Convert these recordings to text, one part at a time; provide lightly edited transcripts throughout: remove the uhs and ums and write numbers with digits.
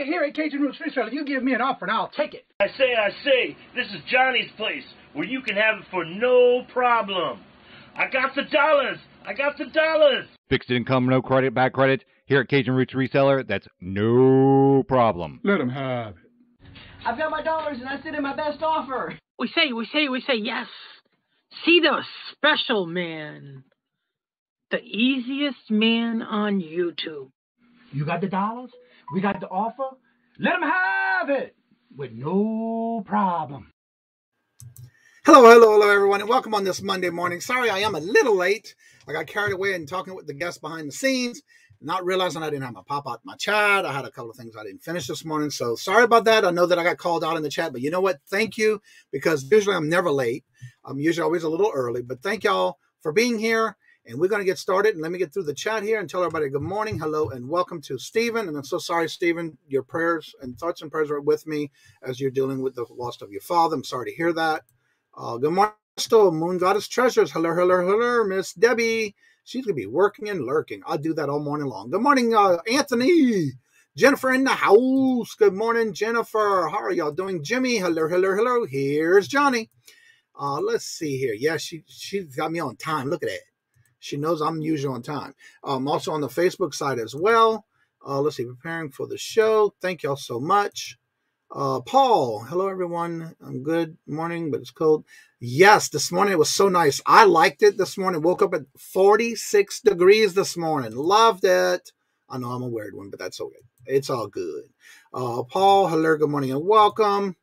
Here at Kajun Reseller, you give me an offer and I'll take it. I say, this is Johnny's place where you can have it for no problem. I got the dollars. Fixed income, no credit, bad credit. Here at Kajun Roots Reseller, that's no problem. Let them have it. I've got my dollars and I sent in my best offer. We say yes. See the special man. The easiest man on YouTube. You got the dollars? We got the offer? Let them have it with no problem. Hello, everyone, and welcome on this Monday morning. Sorry, I am a little late. I got carried away and talking with the guests behind the scenes, not realizing I didn't have my pop out my chat. I had a couple of things I didn't finish this morning, so sorry about that. I know that I got called out in the chat, but you know what? Thank you, because usually I'm never late. I'm usually always a little early, but thank y'all for being here. And we're going to get started. And let me get through the chat here and tell everybody good morning, hello, and welcome to Stephen. And I'm so sorry, Stephen, your prayers and thoughts and prayers are with me as you're dealing with the loss of your father. I'm sorry to hear that. Good morning, Crystal, Moon Goddess Treasures. Hello, Miss Debbie. She's going to be working and lurking. I'll do that all morning long. Good morning, Anthony. Jennifer in the house. Good morning, Jennifer. How are y'all doing? Jimmy, hello. Here's Johnny. Let's see here. Yeah, she's got me on time. Look at that. She knows I'm usually on time. Also on the Facebook side as well. Let's see, preparing for the show. Thank y'all so much. Paul, hello everyone. I'm good morning, but it's cold. Yes, this morning it was so nice. I liked it this morning. Woke up at 46 degrees this morning. Loved it. I know I'm a weird one, but that's okay. It's all good. Paul, hello, good morning and welcome.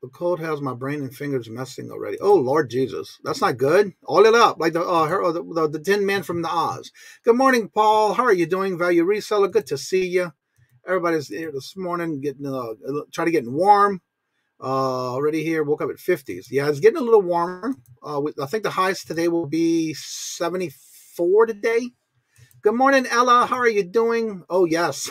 The cold has my brain and fingers messing already. Oh, Lord Jesus. That's not good. All it up, like the Tin Man from the Oz. Good morning, Paul. How are you doing, Value Reseller? Good to see you. Everybody's here this morning, trying to get warm. Already here, woke up at 50s. Yeah, it's getting a little warmer. I think the highest today will be 74 today. Good morning, Ella. How are you doing? Oh, yes.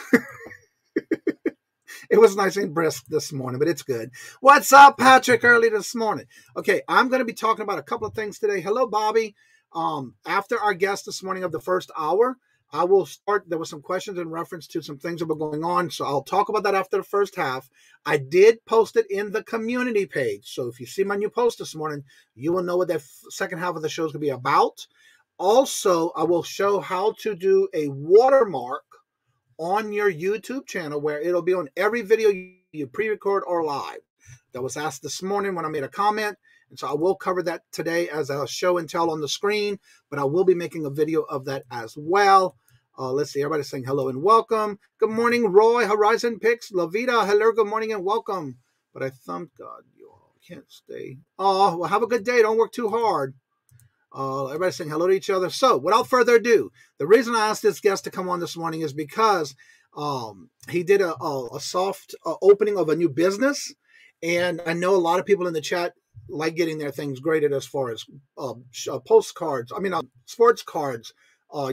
It was nice and brisk this morning, but it's good. What's up, Patrick, early this morning? Okay, I'm going to be talking about a couple of things today. Hello, Bobby. After our guest this morning of the first hour, I will start. There were some questions in reference to some things that were going on, so I'll talk about that after the first half. I did post it in the community page, so if you see my new post this morning, you will know what that second half of the show is going to be about. Also, I will show how to do a watermark on your YouTube channel where it'll be on every video you pre-record or live. That was asked this morning when I made a comment. And so I will cover that today as a show and tell on the screen, but I will be making a video of that as well. Let's see, everybody's saying hello and welcome. Good morning, Roy, Horizon Picks, Lavita, hello, good morning and welcome. But I thumped God, you all can't stay. Oh, well, have a good day. Don't work too hard. Everybody's saying hello to each other. So without further ado, the reason I asked this guest to come on this morning is because he did a soft opening of a new business. And I know a lot of people in the chat like getting their things graded as far as postcards. Sports cards,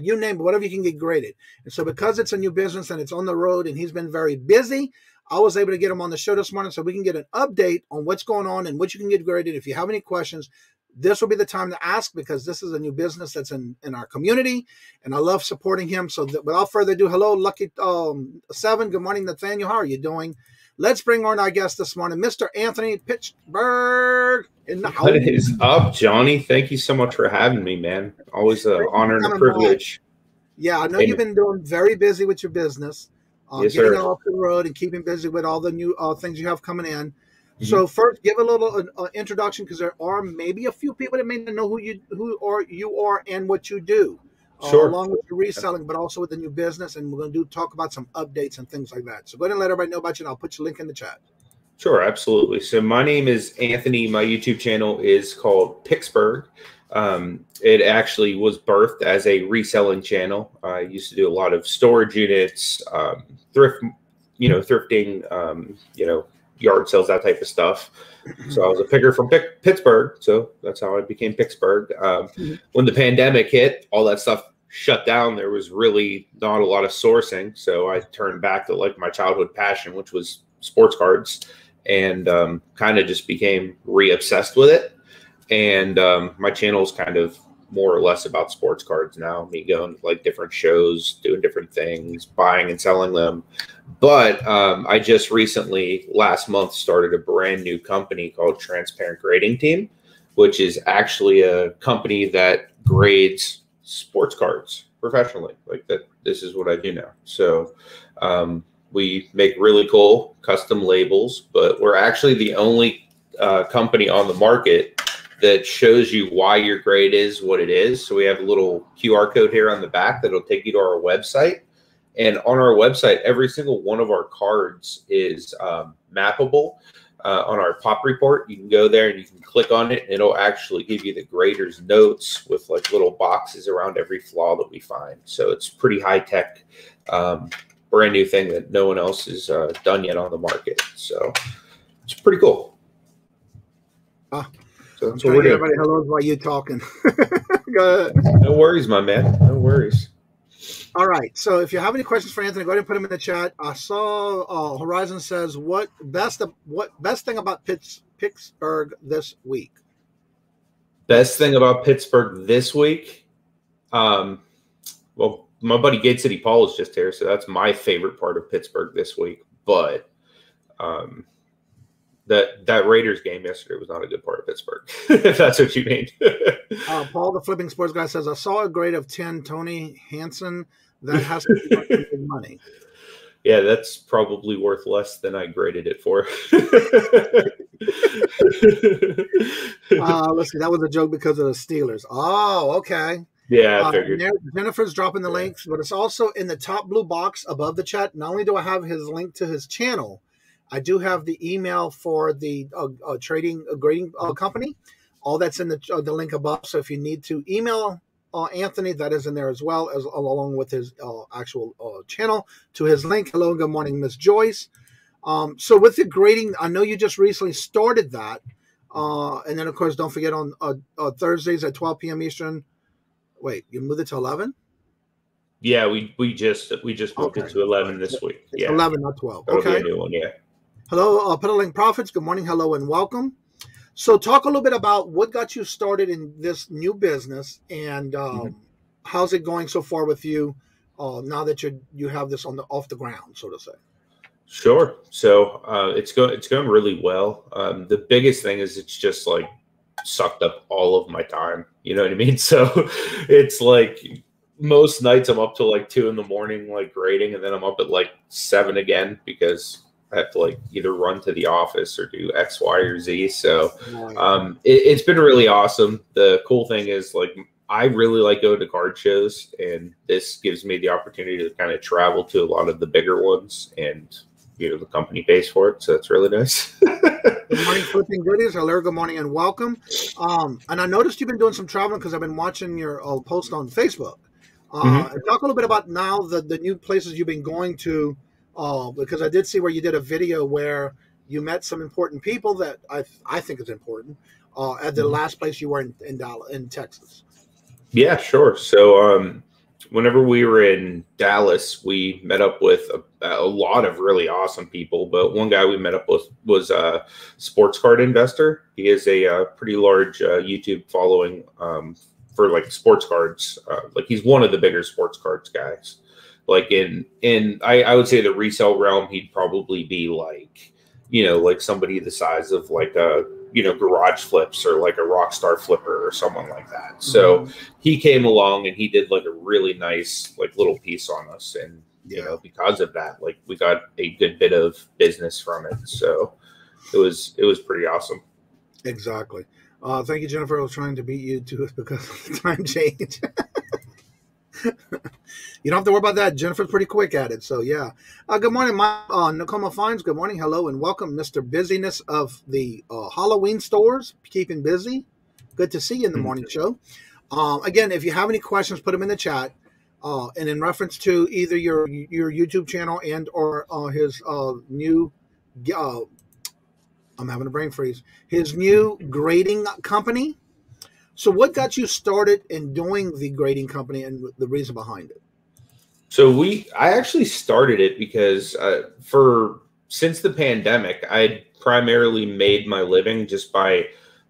you name it, whatever you can get graded. And so because it's a new business and it's on the road and he's been very busy, I was able to get him on the show this morning so we can get an update on what's going on and what you can get graded. If you have any questions, this will be the time to ask, because this is a new business that's in our community, and I love supporting him. So without further ado, hello, Lucky 7. Good morning, Nathaniel. How are you doing? Let's bring on our guest this morning, Mr. Anthony Pittsburgh. What is up, Johnny? Thank you so much for having me, man. Always an honor and a privilege. Yeah, I know you've been doing very busy with your business, yes, getting sir. it off the road and keeping busy with all the new things you have coming in. So first, give a little introduction, because there are maybe a few people that may not know who you are and what you do. Sure. Along with the reselling, but also with the new business, and we're going to talk about some updates and things like that. So go ahead and let everybody know about you, and I'll put your link in the chat. Sure, absolutely. So my name is Anthony. My YouTube channel is called Pittsburgh. It actually was birthed as a reselling channel. I used to do a lot of storage units, thrifting, yard sales, that type of stuff. So I was a picker from Pittsburgh. So that's how I became Pittsburgh. When the pandemic hit, all that stuff shut down. There was really not a lot of sourcing. So I turned back to like my childhood passion, which was sports cards, and kind of just became re-obsessed with it. And my channel is kind of more or less about sports cards now, me going to like different shows, doing different things, buying and selling them. But I just recently, last month, started a brand new company called Transparent Grading Team, which is actually a company that grades sports cards professionally. Like that, this is what I do now. So we make really cool custom labels, but we're actually the only company on the market that shows you why your grade is what it is. So we have a little QR code here on the back that'll take you to our website. And on our website, every single one of our cards is mappable. On our pop report, you can go there and you can click on it, and it'll actually give you the grader's notes with like little boxes around every flaw that we find. So it's pretty high tech, brand new thing that no one else has done yet on the market. So it's pretty cool. So that's what we're doing. Everybody, hello while you talking. Go ahead. No worries, my man. No worries. All right. So if you have any questions for Anthony, go ahead and put them in the chat. I saw Horizon says, what best thing about Pittsburgh this week? Best thing about Pittsburgh this week? Well, my buddy Gate City Paul is just here, so that's my favorite part of Pittsburgh this week. But that Raiders game yesterday was not a good part of Pittsburgh, if that's what you mean. Paul, the flipping sports guy, says, I saw a grade of 10, Tony Hansen. That has to be big money. Yeah, that's probably worth less than I graded it for. Let's see. That was a joke because of the Steelers. Oh, okay. Yeah, I figured. Jennifer's dropping the links, but it's also in the top blue box above the chat. Not only do I have his link to his channel, I do have the email for the grading company. All that's in the link above. So if you need to email Anthony, that is in there as well, as along with his actual channel to his link. Hello, good morning, Miss Joyce. So with the grading, I know you just recently started that, and then of course don't forget on Thursdays at 12 p.m. Eastern. Wait, you moved it to 11? Yeah, we just moved it to 11 this week. Yeah, 11, not 12. That'll Okay. be a new one. Yeah. Hello, Peddling Profits. Good morning. Hello, and welcome. So talk a little bit about what got you started in this new business, and how's it going so far with you now that you have this off the ground, so to say. Sure. So it's going really well. The biggest thing is it's just like sucked up all of my time. You know what I mean? So it's like most nights I'm up till like 2 a.m, like grading, and then I'm up at like 7 again because I have to like either run to the office or do X, Y, or Z. So it's been really awesome. The cool thing is like I really like going to card shows, and this gives me the opportunity to kind of travel to a lot of the bigger ones, and the company pays for it. So it's really nice. Good morning, Flipping Goodies. Hello, good morning, and welcome. And I noticed you've been doing some traveling because I've been watching your post on Facebook. Talk a little bit about now the new places you've been going to. Because I did see where you did a video where you met some important people that I think is important at the last place you were in Dallas, in Texas. Yeah, sure. So whenever we were in Dallas, we met up with a lot of really awesome people. But one guy we met up with was a sports card investor. He has a pretty large YouTube following for like sports cards. Like he's one of the bigger sports cards guys. Like I would say the resale realm, he'd probably be like, you know, like somebody the size of like a, you know, Garage Flips or like a Rockstar Flipper or someone like that. So he came along and he did like a really nice like little piece on us. And, you know, because of that, like we got a good bit of business from it. So it was pretty awesome. Exactly. Thank you, Jennifer. I was trying to beat you to it because of the time change. You don't have to worry about that. Jennifer's pretty quick at it. So, yeah. Good morning, Nakoma Fines. Good morning. Hello and welcome, Mr. Busyness of the Halloween stores. Keeping busy. Good to see you in the morning show. Again, if you have any questions, put them in the chat. And in reference to either your YouTube channel and or his new, I'm having a brain freeze, his new grading company. So what got you started in doing the grading company and the reason behind it? So I actually started it because since the pandemic, I primarily made my living just by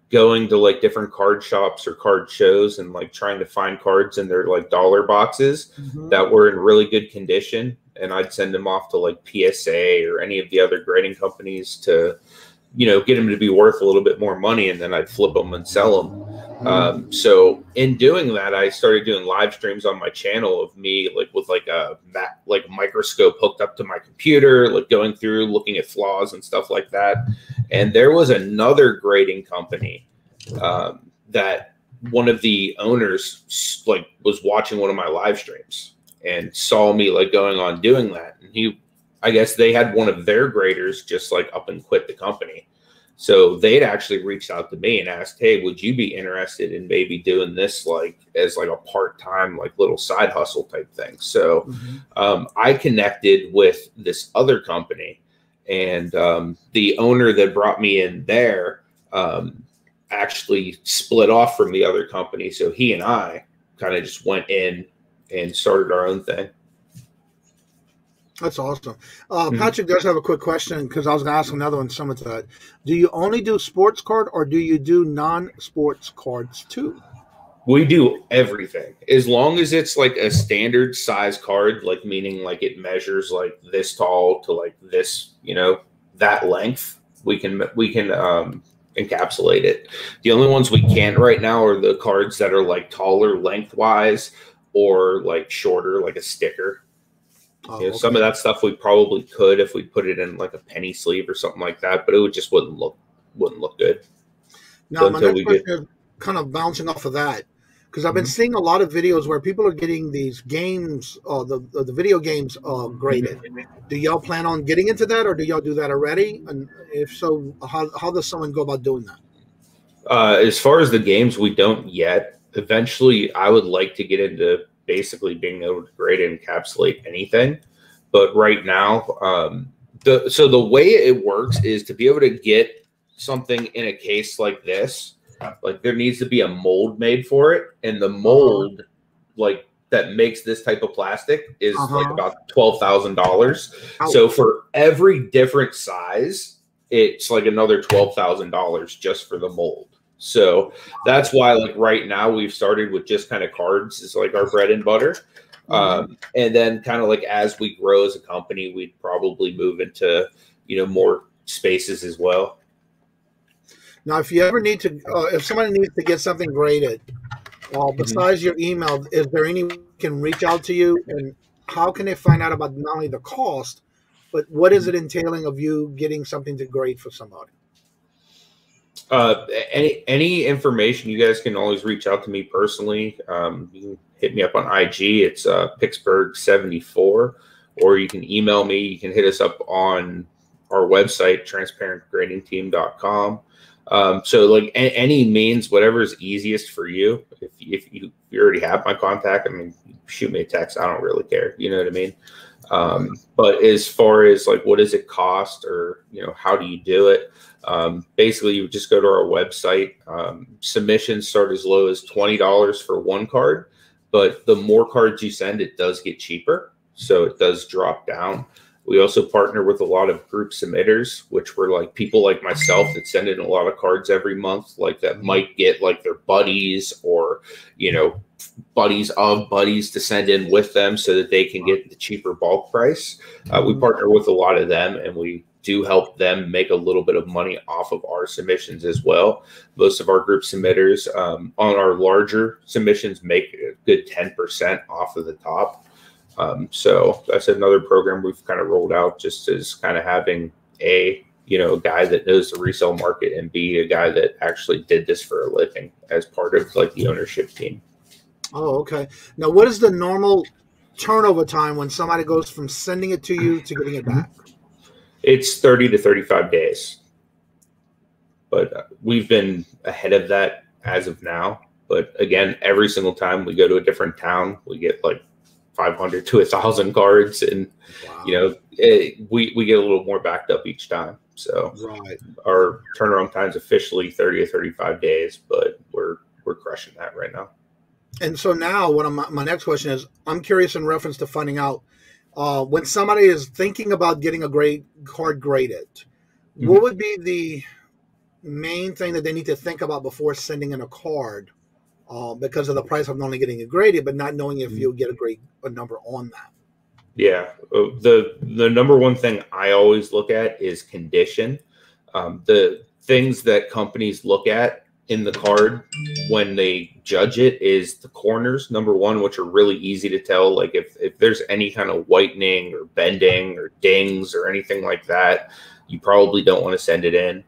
going to like different card shops or card shows and like trying to find cards in their like dollar boxes that were in really good condition. And I'd send them off to like PSA or any of the other grading companies to, you know, get them to be worth a little bit more money, and then I'd flip them and sell them. So in doing that, I started doing live streams on my channel of me like with like a microscope hooked up to my computer, like going through looking at flaws and stuff like that. And there was another grading company that one of the owners like was watching one of my live streams and saw me like going on doing that, and I guess they had one of their graders just like up and quit the company. So they'd actually reached out to me and asked, hey, would you be interested in maybe doing this like as like a part-time, like little side hustle type thing? So I connected with this other company, and the owner that brought me in there actually split off from the other company. So he and I kind of just went in and started our own thing. That's awesome. Patrick does have a quick question because I was going to ask another one similar to that. Do you only do sports card or do you do non-sports cards too? We do everything. As long as it's like a standard size card, like meaning like it measures like this tall to like this, you know, that length, we can encapsulate it. The only ones we can't right now are the cards that are like taller lengthwise or like shorter, like a sticker. You know, some of that stuff we probably could if we put it in like a penny sleeve or something like that, but it just wouldn't look good. Now, my next question is kind of bouncing off of that, because I've been seeing a lot of videos where people are getting these games, the video games graded. Do y'all plan on getting into that, or do y'all do that already? And if so, how does someone go about doing that? As far as the games, we don't yet. Eventually, I would like to get into basically being able to grade and encapsulate anything. But right now, so the way it works is to be able to get something in a case like this, like there needs to be a mold made for it. And the mold like that makes this type of plastic is like about $12,000. So for every different size, it's like another $12,000 just for the mold. So that's why, like right now, we've started with just kind of cards is like our bread and butter. And then kind of like as we grow as a company, we'd probably move into, you know, more spaces as well. Now, if you ever need to, if somebody needs to get something graded, besides your email, is there any can reach out to you, and how can they find out about not only the cost, but what is it entailing of you getting something to grade for somebody? Any information, you guys can always reach out to me personally. You can hit me up on IG. It's Pittsburgh74, or you can email me. You can hit us up on our website, transparentgradingteam.com. So like any means, whatever is easiest for you. If you already have my contact, I mean, shoot me a text. I don't really care. You know what I mean? But as far as like, what does it cost, or, you know, how do you do it? Basically you just go to our website. Submissions start as low as $20 for one card. but the more cards you send, it does get cheaper. So it does drop down. We also partner with a lot of group submitters, which were like people like myself that send in a lot of cards every month, like that might get like their buddies or, you know, buddies of buddies to send in with them so that they can get the cheaper bulk price. We partner with a lot of them, and we do help them make a little bit of money off of our submissions as well. Most of our group submitters on our larger submissions make a good 10% off of the top. So that's another program we've kind of rolled out, just as kind of having a, you know, a guy that knows the resale market, and B, a guy that actually did this for a living as part of like the ownership team. Oh, okay. Now, what is the normal turnover time when somebody goes from sending it to you to getting it back? It's 30 to 35 days, but we've been ahead of that as of now. But again, every single time we go to a different town, we get like 500 to 1,000 cards, and you know, we get a little more backed up each time. So our turnaround time's officially 30 to 35 days, but we're crushing that right now. And so now, my next question is, I'm curious in reference to finding out when somebody is thinking about getting a card graded, what would be the main thing that they need to think about before sending in a card? Because of the price of not only getting it graded, but not knowing if you'll get a number on that. Yeah, the number one thing I always look at is condition. The things that companies look at in the card when they judge it is the corners, number one, which are really easy to tell. Like if there's any kind of whitening or bending or dings or anything like that, you probably don't want to send it in.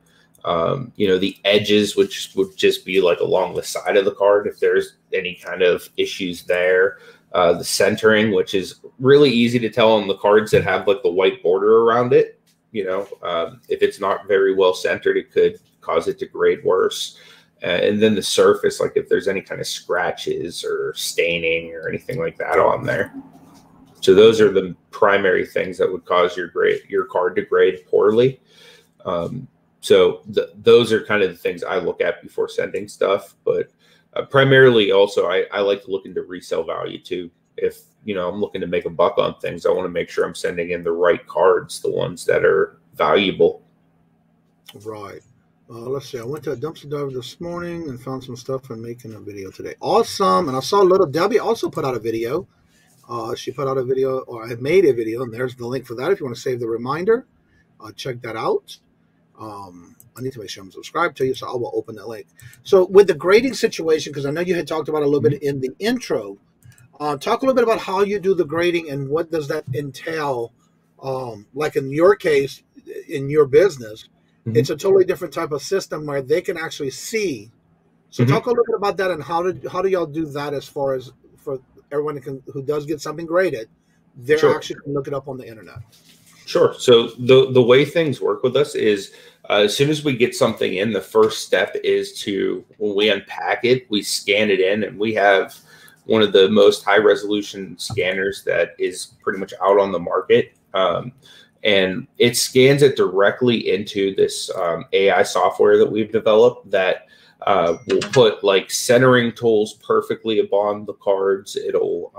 You know, the edges, which would just be like along the side of the card, if there's any kind of issues there. The centering, which is really easy to tell on the cards that have like the white border around it. You know, if it's not very well centered, it could cause it to grade worse. And then the surface, like if there's any kind of scratches or staining or anything like that on there. So those are the primary things that would cause your card to grade poorly. So those are kind of the things I look at before sending stuff. But primarily also, I like to look into resale value too. If, you know, I'm looking to make a buck on things, I want to make sure I'm sending in the right cards, the ones that are valuable. Right. Let's see. I went to a dumpster dive this morning and found some stuff and making a video today. Awesome. And I saw little Debbie also put out a video. She put out a video, or I made a video, and there's the link for that. If you want to save the reminder, check that out. I need to make sure I'm subscribed to you, so I will open that link. So with the grading situation, because I know you had talked about a little bit in the intro, talk a little bit about how you do the grading and what does that entail. Like in your case, in your business, it's a totally different type of system where they can actually see. So talk a little bit about that, and how do y'all do that as far as for everyone who does get something graded, they're actually can look it up on the internet. Sure. So the way things work with us is as soon as we get something in, the first step is to, when we unpack it, we scan it in, and we have one of the most high resolution scanners that is pretty much out on the market. And it scans it directly into this AI software that we've developed that will put like centering tools perfectly upon the cards. It'll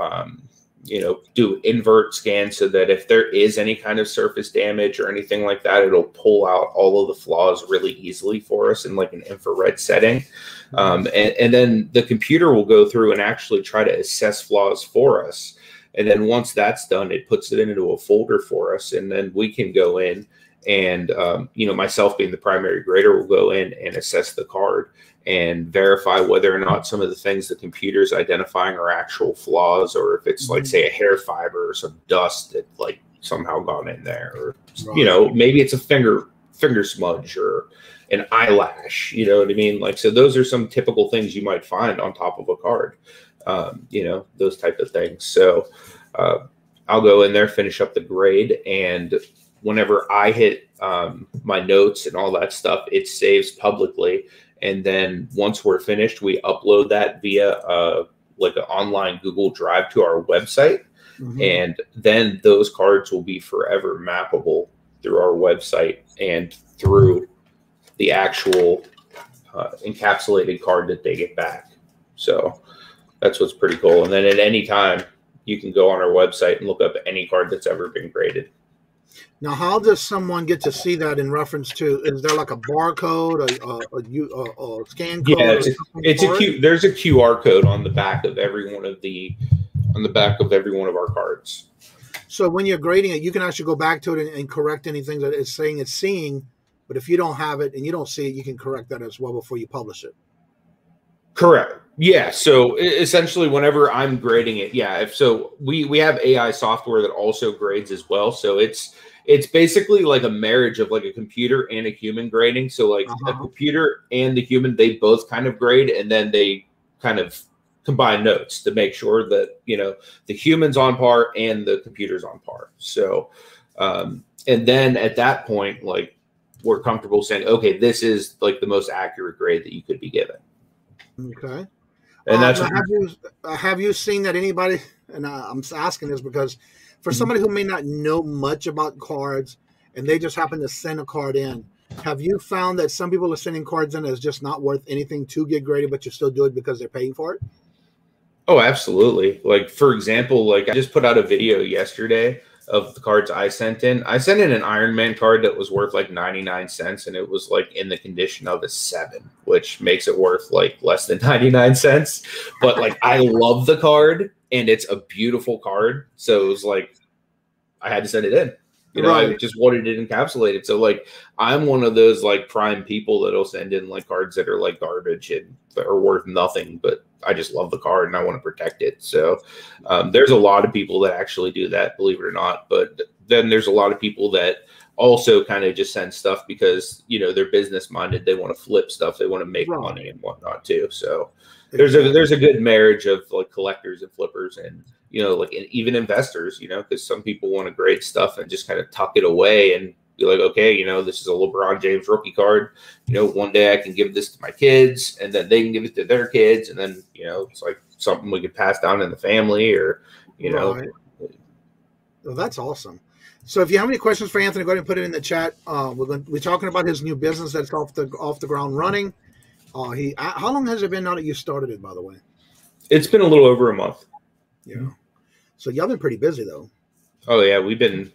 you know, do invert scan so that if there is any kind of surface damage or anything like that, it'll pull out all of the flaws really easily for us in like an infrared setting. And then the computer will go through and actually try to assess flaws for us. And then once that's done, it puts it into a folder for us. And then we can go in and, you know, myself being the primary grader will go in and assess the card and verify whether or not some of the things the computer's identifying are actual flaws, or if it's like, say, a hair fiber or some dust that like somehow gone in there, or, you know, maybe it's a finger smudge or an eyelash, you know what I mean? Like, so those are some typical things you might find on top of a card, you know, those type of things. So I'll go in there, finish up the grade, and whenever I hit my notes and all that stuff, it saves publicly. And then once we're finished, we upload that via like an online Google Drive to our website. And then those cards will be forever mappable through our website and through the actual encapsulated card that they get back. So that's what's pretty cool. And then at any time, you can go on our website and look up any card that's ever been graded. Now, how does someone get to see that in reference to? Is there like a barcode, a scan code? Yeah, there's a QR code on the back of every one of our cards. So when you're grading it, you can actually go back to it and correct anything that it's saying it's seeing. But if you don't have it and you don't see it, you can correct that as well before you publish it. Correct. Yeah. So essentially, whenever I'm grading it, we have AI software that also grades as well. So it's basically like a marriage of like a computer and a human grading. So like a computer and the human, they both kind of grade, and then they kind of combine notes to make sure that, you know, the human's on par and the computer's on par. So, and then at that point, like, we're comfortable saying, okay, this is like the most accurate grade that you could be given. Okay. And that's have you seen that anybody, and I'm asking this because for somebody who may not know much about cards and they just happen to send a card in, have you found that some people are sending cards in that's just not worth anything to get graded, but you still do it because they're paying for it? Oh, absolutely. Like, for example, like I just put out a video yesterday of the cards I sent in. I sent in an Iron Man card that was worth like 99 cents, and it was like in the condition of a 7, which makes it worth like less than 99 cents. But like, I love the card and it's a beautiful card. So it was like, I had to send it in. You know, I just wanted it encapsulated. So like, I'm one of those like prime people that'll send in like cards that are like garbage and are worth nothing, but I just love the card and I want to protect it. So there's a lot of people that actually do that, believe it or not. But then there's a lot of people that also kind of just send stuff because, you know, they're business minded. They want to flip stuff. They want to make money and whatnot too. So there's a good marriage of like collectors and flippers and, you know, like even investors, you know, because some people want to grade stuff and just kind of tuck it away and be like, okay, you know, this is a LeBron James rookie card. You know, one day I can give this to my kids and then they can give it to their kids. And then, you know, it's like something we could pass down in the family or, you know. Well, that's awesome. So if you have any questions for Anthony, go ahead and put it in the chat. We're talking about his new business that's off the ground running. How long has it been now that you started it, by the way? It's been a little over a month. Yeah. So y'all been pretty busy though. Oh yeah, we've been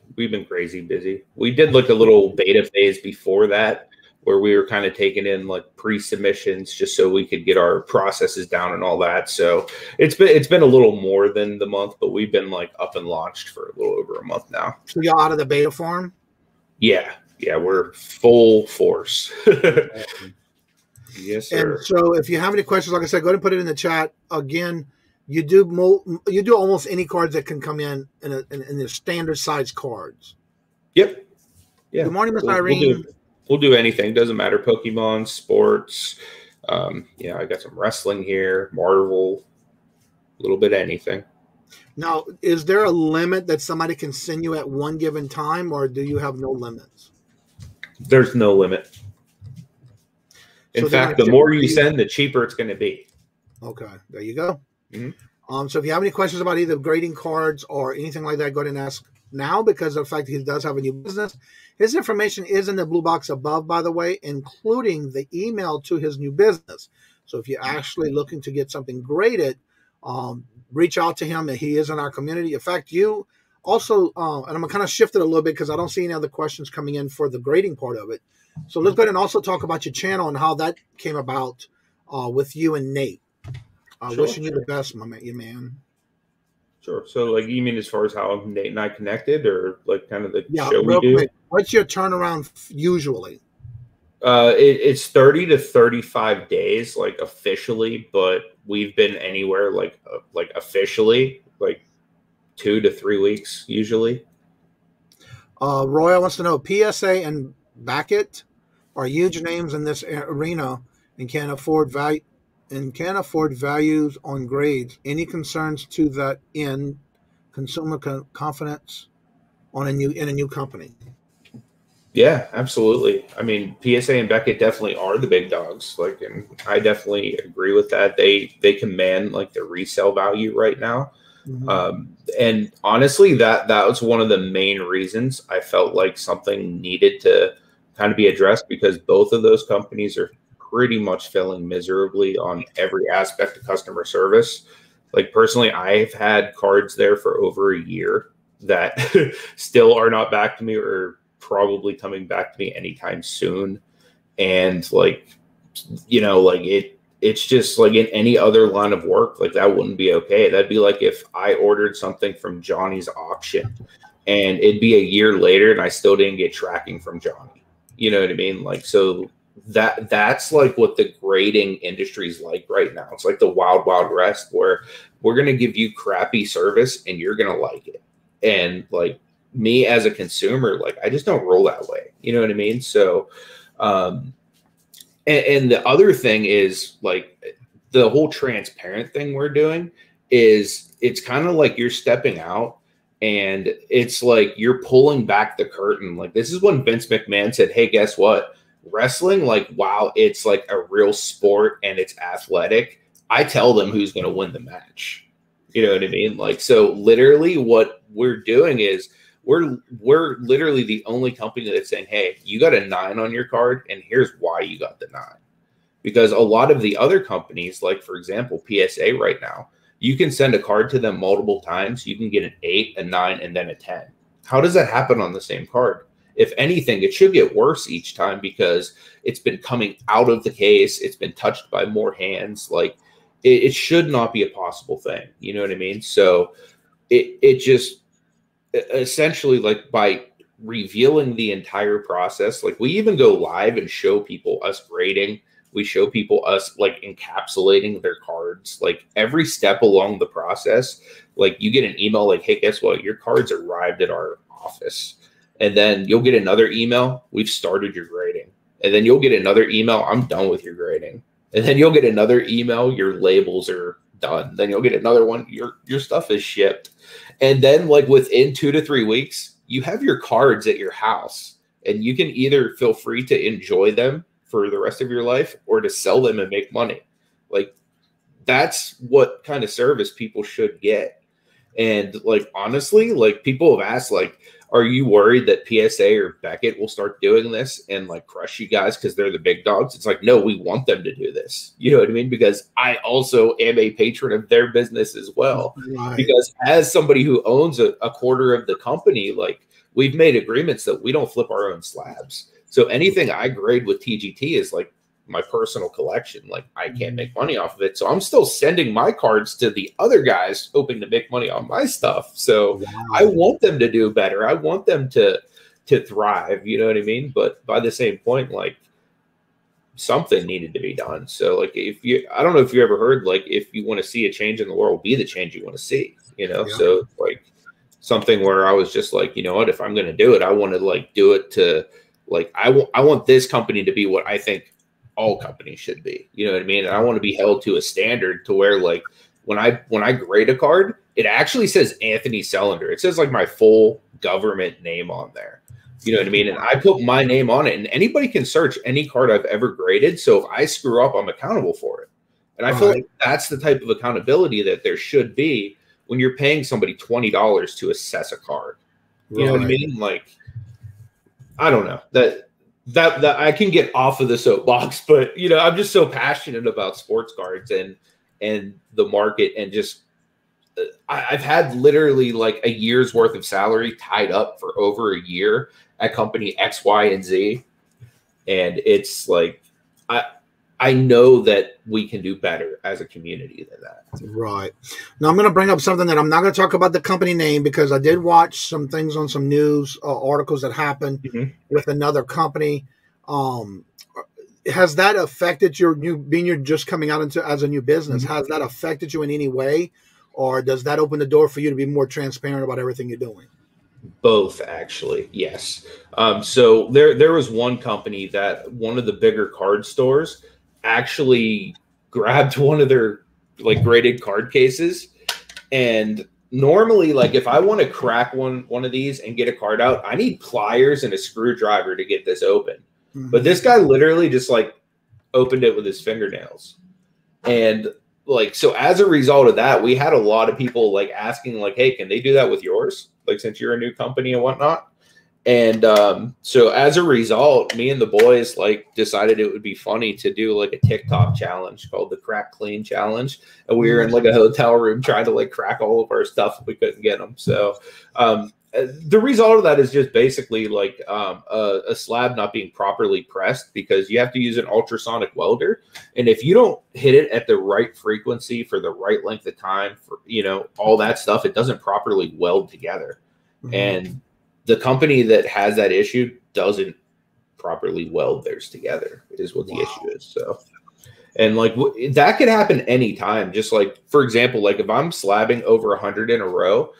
crazy busy. We did like a little beta phase before that where we were kind of taking in like pre-submissions just so we could get our processes down and all that. So it's been a little more than the month, but we've been like up and launched for a little over a month now. So y'all out of the beta form? Yeah, we're full force. Yes, sir. And so if you have any questions, like I said, go ahead and put it in the chat. Again, you do almost any cards that can come in the standard size cards. Yep. Yeah. Good morning, Miss Irene. We'll do anything. Doesn't matter. Pokemon, sports. I got some wrestling here. Marvel. A little bit of anything. Now, is there a limit that somebody can send you at one given time, or do you have no limits? There's no limit. In fact, the more you send, the cheaper it's going to be. Okay, there you go. Mm-hmm. So if you have any questions about either grading cards or anything like that, go ahead and ask now because of the fact that he does have a new business. His information is in the blue box above, by the way, including the email to his new business. So if you're actually looking to get something graded, reach out to him. He is in our community. In fact, you also, and I'm going to kind of shift it a little bit because I don't see any other questions coming in for the grading part of it. So let's go ahead and also talk about your channel and how that came about with you and Nate. Wishing you the best, my man. Sure. So, like, you mean as far as how Nate and I connected, or like kind of the show we do? Quick. What's your turnaround usually? It's 30 to 35 days, like officially, but we've been anywhere like officially like 2 to 3 weeks usually. Roy wants to know PSA and Beckett are huge names in this arena and can afford values on grades. Any concerns to that in consumer confidence in a new company? Yeah, absolutely. I mean, PSA and Beckett definitely are the big dogs. Like, and I definitely agree with that. They command like the resale value right now. Mm-hmm. And honestly, that was one of the main reasons I felt like something needed to kind of be addressed, because both of those companies are pretty much failing miserably on every aspect of customer service. Like personally, I've had cards there for over a year that still are not back to me or probably coming back to me anytime soon. And like, you know, like it's just like in any other line of work, like that wouldn't be okay. That'd be like if I ordered something from Johnny's auction and it'd be a year later and I still didn't get tracking from Johnny. You know what I mean? Like, so that's like what the grading industry is like right now. It's like the wild, wild west where we're going to give you crappy service and you're going to like it. And like me as a consumer, like I just don't roll that way. You know what I mean? So, and the other thing is like the whole transparent thing we're doing is it's kind of like you're stepping out and it's like you're pulling back the curtain. Like this is when Vince McMahon said, hey, guess what? Wrestling, like, wow, it's like a real sport and it's athletic. I tell them who's going to win the match. You know what I mean? Like, so literally what we're doing is we're literally the only company that's saying, hey, you got a 9 on your card and here's why you got the 9. Because a lot of the other companies, like for example, PSA right now, you can send a card to them multiple times. You can get an 8, a 9, and then a 10. How does that happen on the same card? If anything, it should get worse each time because it's been coming out of the case. It's been touched by more hands. Like it should not be a possible thing. You know what I mean? So it just essentially like by revealing the entire process, like we even go live and show people us grading. We show people us like encapsulating their cards, like every step along the process. Like you get an email like, hey, guess what? Your cards arrived at our office. And then you'll get another email, we've started your grading. And then you'll get another email, I'm done with your grading. And then you'll get another email, your labels are done. Then you'll get another one, your stuff is shipped. And then like within 2 to 3 weeks, you have your cards at your house. And you can either feel free to enjoy them for the rest of your life or to sell them and make money. Like that's what kind of service people should get. And like, honestly, like people have asked, like, are you worried that PSA or Beckett will start doing this and like crush you guys because they're the big dogs? It's like, no, we want them to do this. You know what I mean? Because I also am a patron of their business as well. Right. Because as somebody who owns a quarter of the company, like we've made agreements that we don't flip our own slabs. So anything I grade with TGT is like my personal collection. Like I can't make money off of it. So I'm still sending my cards to the other guys hoping to make money on my stuff. So wow. I want them to do better. I want them to thrive. You know what I mean? But by the same point, like something needed to be done. So like I don't know if you ever heard, like if you want to see a change in the world, be the change you want to see, you know? Yeah. So like something where I was just like, you know what, if I'm going to do it, I want to like do it to like, I want this company to be what I think all companies should be, you know what I mean? And I want to be held to a standard to where like when I grade a card, it actually says Anthony Sellender. It says like my full government name on there. You know what I mean? And I put my name on it and anybody can search any card I've ever graded. So if I screw up, I'm accountable for it. And I feel like that's the type of accountability that there should be when you're paying somebody $20 to assess a card. You know what I mean? Like, I don't know that I can get off of the soapbox, but you know, I'm just so passionate about sports cards and the market and just I've had literally like a year's worth of salary tied up for over a year at company X, Y, and Z. And it's like, I know that we can do better as a community than that. Right. Now I'm going to bring up something that I'm not going to talk about the company name because I did watch some things on some news articles that happened with another company. Has that affected your you're just coming out into as a new business? Has that affected you in any way? Or does that open the door for you to be more transparent about everything you're doing? Both, actually. Yes. So there was one company that one of the bigger card stores actually grabbed one of their like graded card cases. And normally, like if I want to crack one of these and get a card out, I need pliers and a screwdriver to get this open. But this guy literally just like opened it with his fingernails. And like, so as a result of that, we had a lot of people like asking like, hey, can they do that with yours? Like, since you're a new company and whatnot. And so as a result, me and the boys like decided it would be funny to do like a TikTok challenge called the Crack Clean Challenge. And we were in like a hotel room trying to like crack all of our stuff if we couldn't get them. So the result of that is just basically like a slab not being properly pressed because you have to use an ultrasonic welder. And if you don't hit it at the right frequency for the right length of time for, you know, all that stuff, it doesn't properly weld together. And the company that has that issue doesn't properly weld theirs together is what the issue is. So, and like that could happen anytime. Just like, for example, like if I'm slabbing over 100 in a row,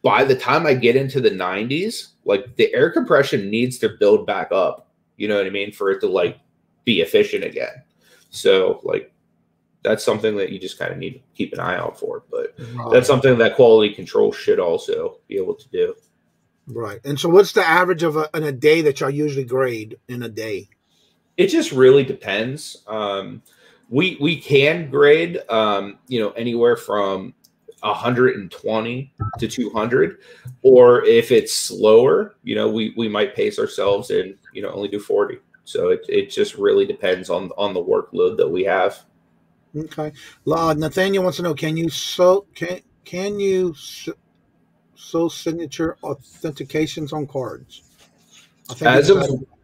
by the time I get into the 90s, like the air compression needs to build back up, you know what I mean? For it to like be efficient again. So like, that's something that you just kind of need to keep an eye out for, but that's something that quality control should also be able to do. Right. And so what's the average of in a day that y'all usually grade in a day? It just really depends. We can grade, you know, anywhere from 120 to 200, or if it's slower, you know, we might pace ourselves and, you know, only do 40. So it just really depends on the workload that we have. Okay. Nathaniel wants to know, can you sew signature authentications on cards?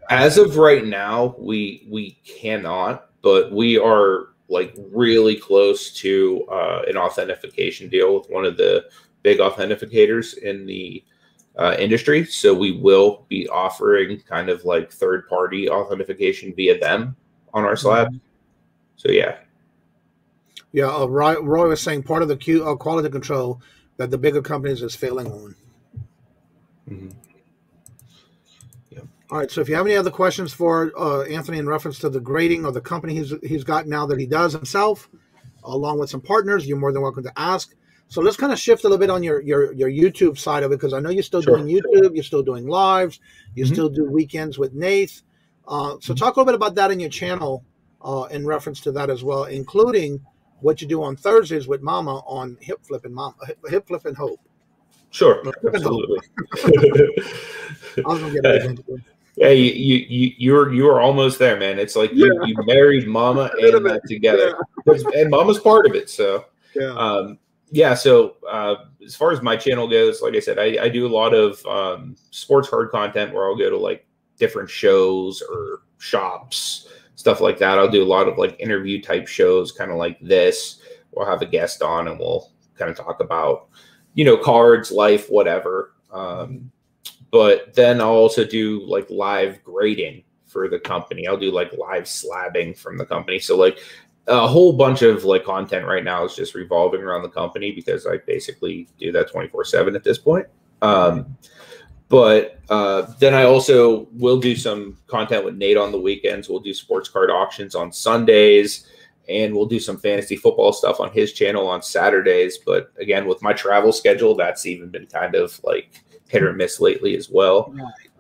As of right now, we cannot, but we are like really close to an authentication deal with one of the big authenticators in the industry. So we will be offering kind of like third-party authentication via them on our slab. So yeah. Yeah, Roy was saying part of the quality control that the bigger companies is failing on. Yeah. All right. So if you have any other questions for Anthony in reference to the grading or the company he's got now that he does himself, along with some partners, you're more than welcome to ask. So let's kind of shift a little bit on your YouTube side of it, because I know you're still doing YouTube, you're still doing lives, you still do weekends with Nath. So talk a little bit about that in your channel in reference to that as well, including what you do on Thursdays with Mama on Hip Flipping Hope. Sure, absolutely. I was gonna get everything. Hey, you're almost there, man. It's like you married Mama and that together, and Mama's part of it. So So as far as my channel goes, like I said, I do a lot of sports card content where I'll go to like different shows or shops, stuff like that. I'll do a lot of like interview type shows, kind of like this. We'll have a guest on and we'll kind of talk about, you know, cards, life, whatever. But then I'll also do like live grading for the company. I'll do like live slabbing from the company. So like a whole bunch of like content right now is just revolving around the company because I basically do that 24/7 at this point. But then I also will do some content with Nate on the weekends. We'll do sports card auctions on Sundays, and we'll do some fantasy football stuff on his channel on Saturdays. But again, with my travel schedule, that's even been kind of like hit or miss lately as well.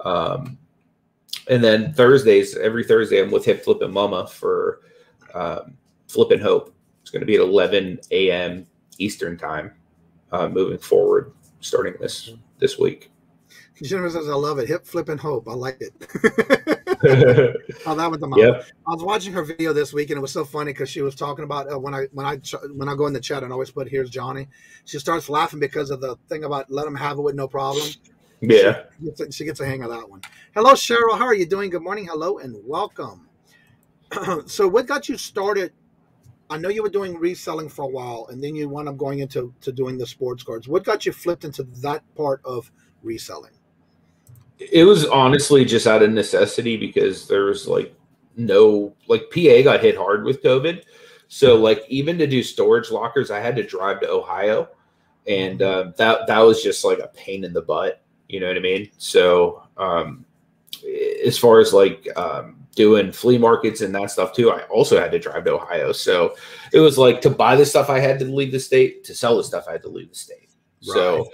And then Thursdays, every Thursday, I'm with Hip Flippin' Mama for Flippin' Hope. It's going to be at 11 a.m. Eastern time moving forward, starting this week. Jennifer says, I love it. Hip Flippin' Hope. I like it. Oh, that was the mom. Yep. I was watching her video this week, and it was so funny because she was talking about when I go in the chat and always put "Here's Johnny." She starts laughing because of the thing about let him have it with no problem. Yeah, she gets a hang of that one. Hello, Cheryl. How are you doing? Good morning. Hello and welcome. So, what got you started? I know you were doing reselling for a while, and then you wound up going into doing the sports cards. What got you flipped into that part of reselling? It was honestly just out of necessity because there was like PA got hit hard with COVID. So like even to do storage lockers, I had to drive to Ohio, and that was just like a pain in the butt. You know what I mean? So as far as like doing flea markets and that stuff too, I also had to drive to Ohio. So it was like to buy the stuff I had to leave the state, to sell the stuff I had to leave the state. Right. So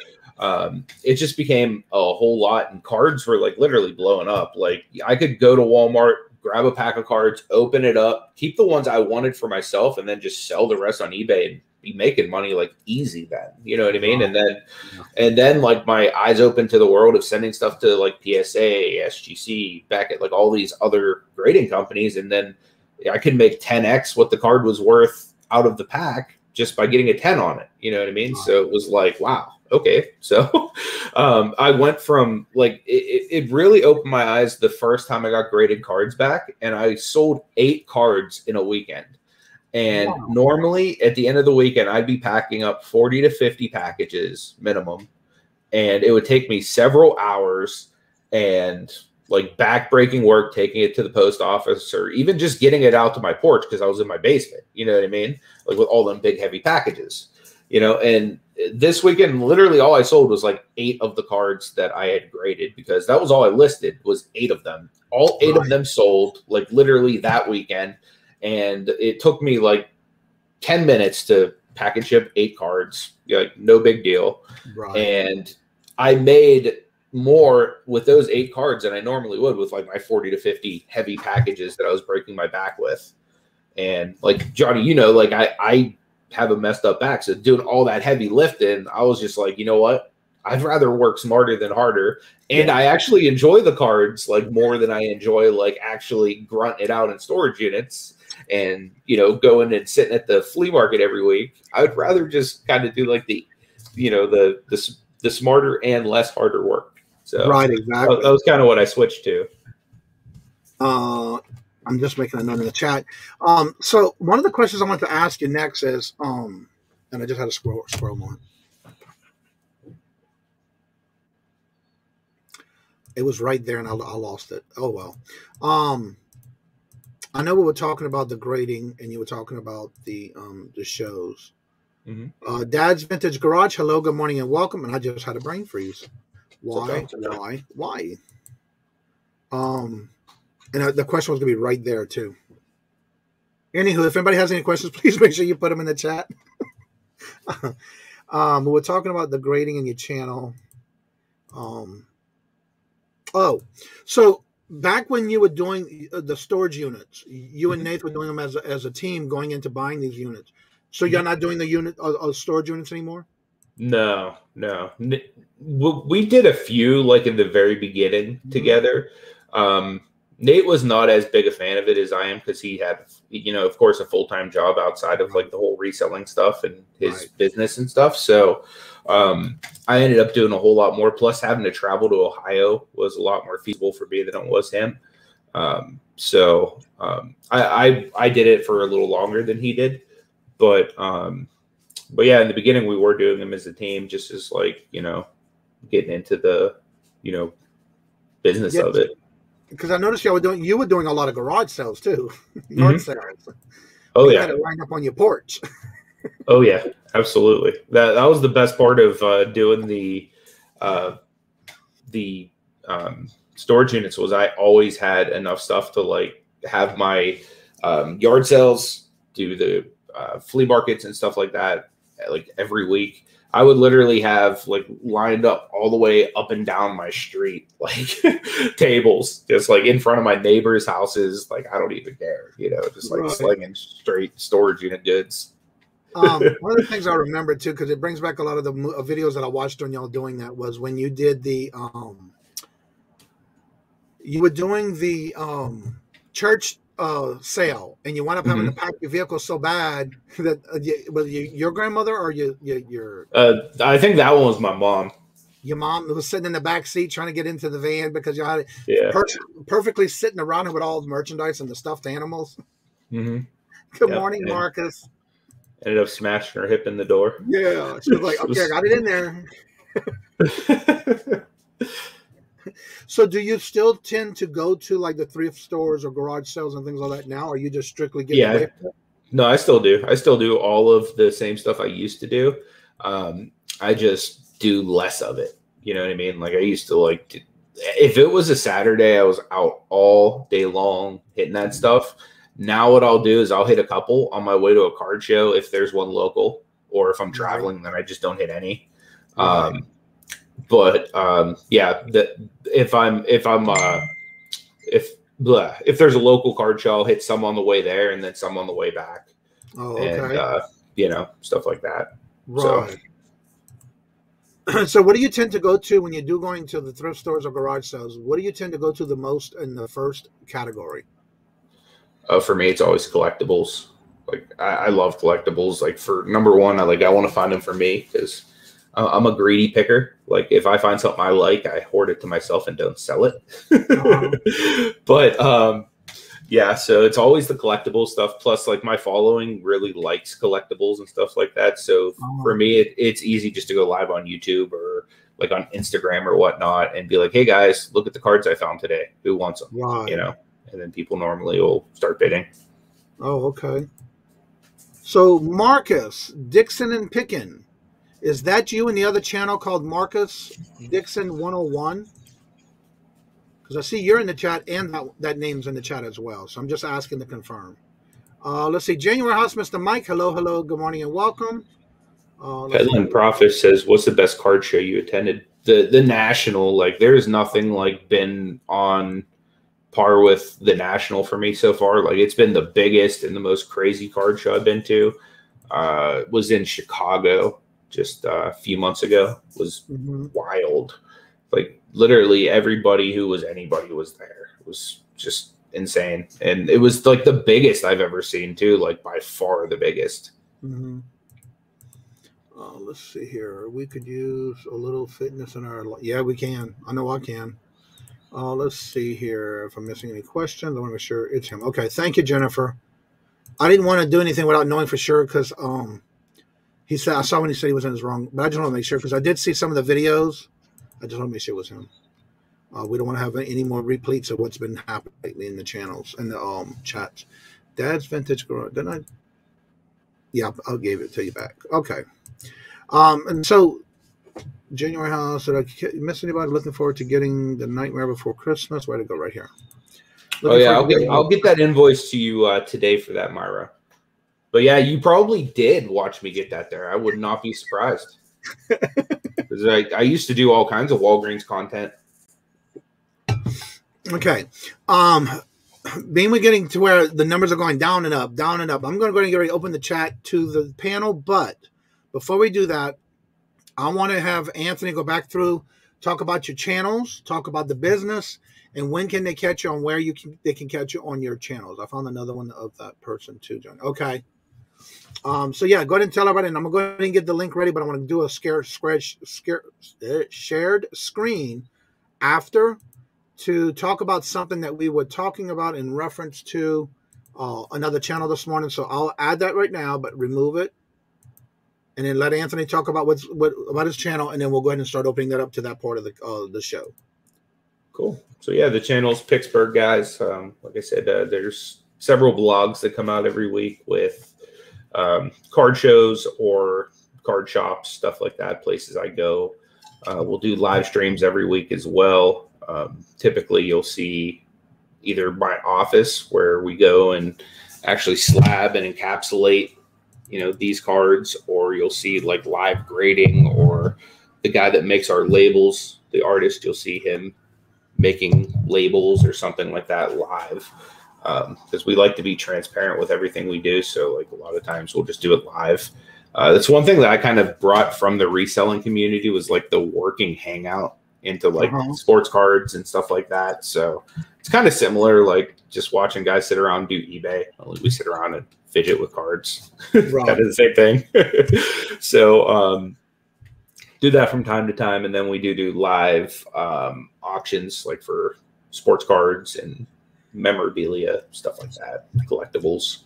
it just became a whole lot, and cards were like literally blowing up. Like I could go to Walmart, grab a pack of cards, open it up, keep the ones I wanted for myself, and then just sell the rest on eBay and be making money like easy then. You know what I mean? And then like my eyes open to the world of sending stuff to like PSA, SGC, back at like all these other grading companies. And then I could make 10x what the card was worth out of the pack just by getting a 10 on it. You know what I mean? So it was like, wow. Okay. So I went from like, it really opened my eyes the first time I got graded cards back, and I sold 8 cards in a weekend. And normally at the end of the weekend, I'd be packing up 40 to 50 packages minimum. And it would take me several hours and like back-breaking work, taking it to the post office or even just getting it out to my porch because I was in my basement. You know what I mean? Like with all them big, heavy packages, you know. And this weekend, literally all I sold was like 8 of the cards that I had graded, because that was all I listed was 8 of them. All 8 of them sold like literally that weekend. And it took me like 10 minutes to package ship 8 cards. Like no big deal. Right. And I made more with those 8 cards than I normally would with like my 40 to 50 heavy packages that I was breaking my back with. And like Johnny, you know, like I have a messed up back. So doing all that heavy lifting, I was just like, you know what? I'd rather work smarter than harder. And I actually enjoy the cards like more than I enjoy like actually grunt it out in storage units and, you know, going and sitting at the flea market every week. I would rather just kind of do like the, you know, the smarter and less harder work. So right, exactly. That was kind of what I switched to. I'm just making a note in the chat. So one of the questions I want to ask you next is, and I just had a squirrel moment. It was right there and I lost it. Oh, well. I know we were talking about the grading and you were talking about the shows. Mm-hmm. Dad's Vintage Garage. Hello, good morning and welcome. And I just had a brain freeze. Why? And the question was going to be right there too. Anywho, if anybody has any questions, please make sure you put them in the chat. We're talking about the grading in your channel. So back when you were doing the storage units, you and Nate were doing them as a team going into buying these units. So you're not doing the storage units anymore? No. We did a few like in the very beginning together. Nate was not as big a fan of it as I am because he had, you know, of course, a full-time job outside of like the whole reselling stuff and his business and stuff. So I ended up doing a whole lot more. Plus, having to travel to Ohio was a lot more feasible for me than it was him. So I did it for a little longer than he did. But yeah, in the beginning, we were doing them as a team, just as like, you know, getting into the, you know, business of it. Because I noticed you were doing a lot of garage sales too, yard sales. Oh you had it lined up on your porch. Oh yeah, absolutely. That was the best part of doing the storage units was I always had enough stuff to like have my yard sales, do the flea markets and stuff like that. Like every week, I would literally have like lined up all the way up and down my street, like tables, just like in front of my neighbors' houses. Like I don't even care, you know, just like slinging straight storage unit goods. One of the things I remember too, because it brings back a lot of the videos that I watched on y'all doing that, was when you did the you were doing the church sale, and you wound up having to pack your vehicle so bad that was your grandmother or your I think that one was my mom. Your mom was sitting in the back seat trying to get into the van because you had it perfectly sitting around with all the merchandise and the stuffed animals. Good morning, Marcus. Ended up smashing her hip in the door. Yeah, she was like, "Okay, I got it in there." So do you still tend to go to like the thrift stores or garage sales and things like that now? Or are you just strictly getting away from it? No, I still do. I still do all of the same stuff I used to do. I just do less of it. You know what I mean? Like I used to if it was a Saturday, I was out all day long hitting that stuff. Now what I'll do is I'll hit a couple on my way to a card show if there's one local, or if I'm traveling, then I just don't hit any. But yeah, if there's a local card show, I'll hit some on the way there and then some on the way back. Oh, okay. And you know, stuff like that. Right. So what do you tend to go to when you do going to the thrift stores or garage sales? What do you tend to go to the most in the first category? For me, it's always collectibles. Like I love collectibles. Like for number one, I want to find them for me because I'm a greedy picker. Like if I find something I like, I hoard it to myself and don't sell it. But yeah, so it's always the collectible stuff. Plus, like my following really likes collectibles and stuff like that. So for me, it's easy just to go live on YouTube or like on Instagram or whatnot and be like, "Hey guys, look at the cards I found today. Who wants them?" Right. You know, and then people normally will start bidding. Oh, okay. So Marcus Dixon and Pickin, is that you in the other channel called Marcus Dixon 101? Because I see you're in the chat and that name's in the chat as well. So I'm just asking to confirm. Let's see. January House, Mr. Mike. Hello. Good morning and welcome. Peddling Prophet says, "What's the best card show you attended?" The National. Like, there's nothing like been on par with the National for me so far. Like, it's been the biggest and the most crazy card show I've been to. Was in Chicago just a few months ago. Was wild. Like literally everybody who was anybody was there. It was just insane. And it was like the biggest I've ever seen too, like by far the biggest. Let's see here. We could use a little fitness in our life. Yeah, we can. I know I can. Let's see here. If I'm missing any questions, I want to make sure it's him. Okay. Thank you, Jennifer. I didn't want to do anything without knowing for sure because he said, I saw when he said he wasn't as wrong, but I just want to make sure because I did see some of the videos. I just want to make sure it was him. We don't want to have any more repletes of what's been happening lately in the channels and the chats. Dad's Vintage Garage. Didn't I? Yeah, I'll give it to you back. Okay. And so, January House, did I miss anybody? Looking forward to getting the Nightmare Before Christmas. Way to go right here. I'll get that invoice to you today for that, Myra. But yeah, you probably did watch me get that there. I would not be surprised. I used to do all kinds of Walgreens content. Okay. Being we're getting to where the numbers are going down and up. I'm going to go and get ready to open the chat to the panel. But before we do that, I want to have Anthony go back through, talk about your channels, talk about the business, and when can they catch you on where they can catch you on your channels. I found another one of that person too, John. Okay. So yeah, go ahead and tell everybody, and I'm going to go ahead and get the link ready, but I want to do a shared screen after to talk about something that we were talking about in reference to another channel this morning. So I'll add that right now, but remove it. And then let Anthony talk about about his channel, and then we'll go ahead and start opening that up to that part of the show. Cool. So yeah, the channel's Pittsburgh guys. Like I said, there's several blogs that come out every week with card shows or card shops, stuff like that, places I go. We'll do live streams every week as well. Typically you'll see either my office where we go and actually slab and encapsulate, these cards, or you'll see like live grading, or the guy that makes our labels, the artist, you'll see him making labels or something like that live. Because we like to be transparent with everything we do. So like a lot of times we'll just do it live. That's one thing that I kind of brought from the reselling community was like the working hangout into like sports cards and stuff like that. So it's kind of similar, like just watching guys sit around do eBay. Only we sit around and fidget with cards. Right. Kind of the same thing. So do that from time to time. And then we do live auctions like for sports cards and memorabilia, stuff like that, collectibles,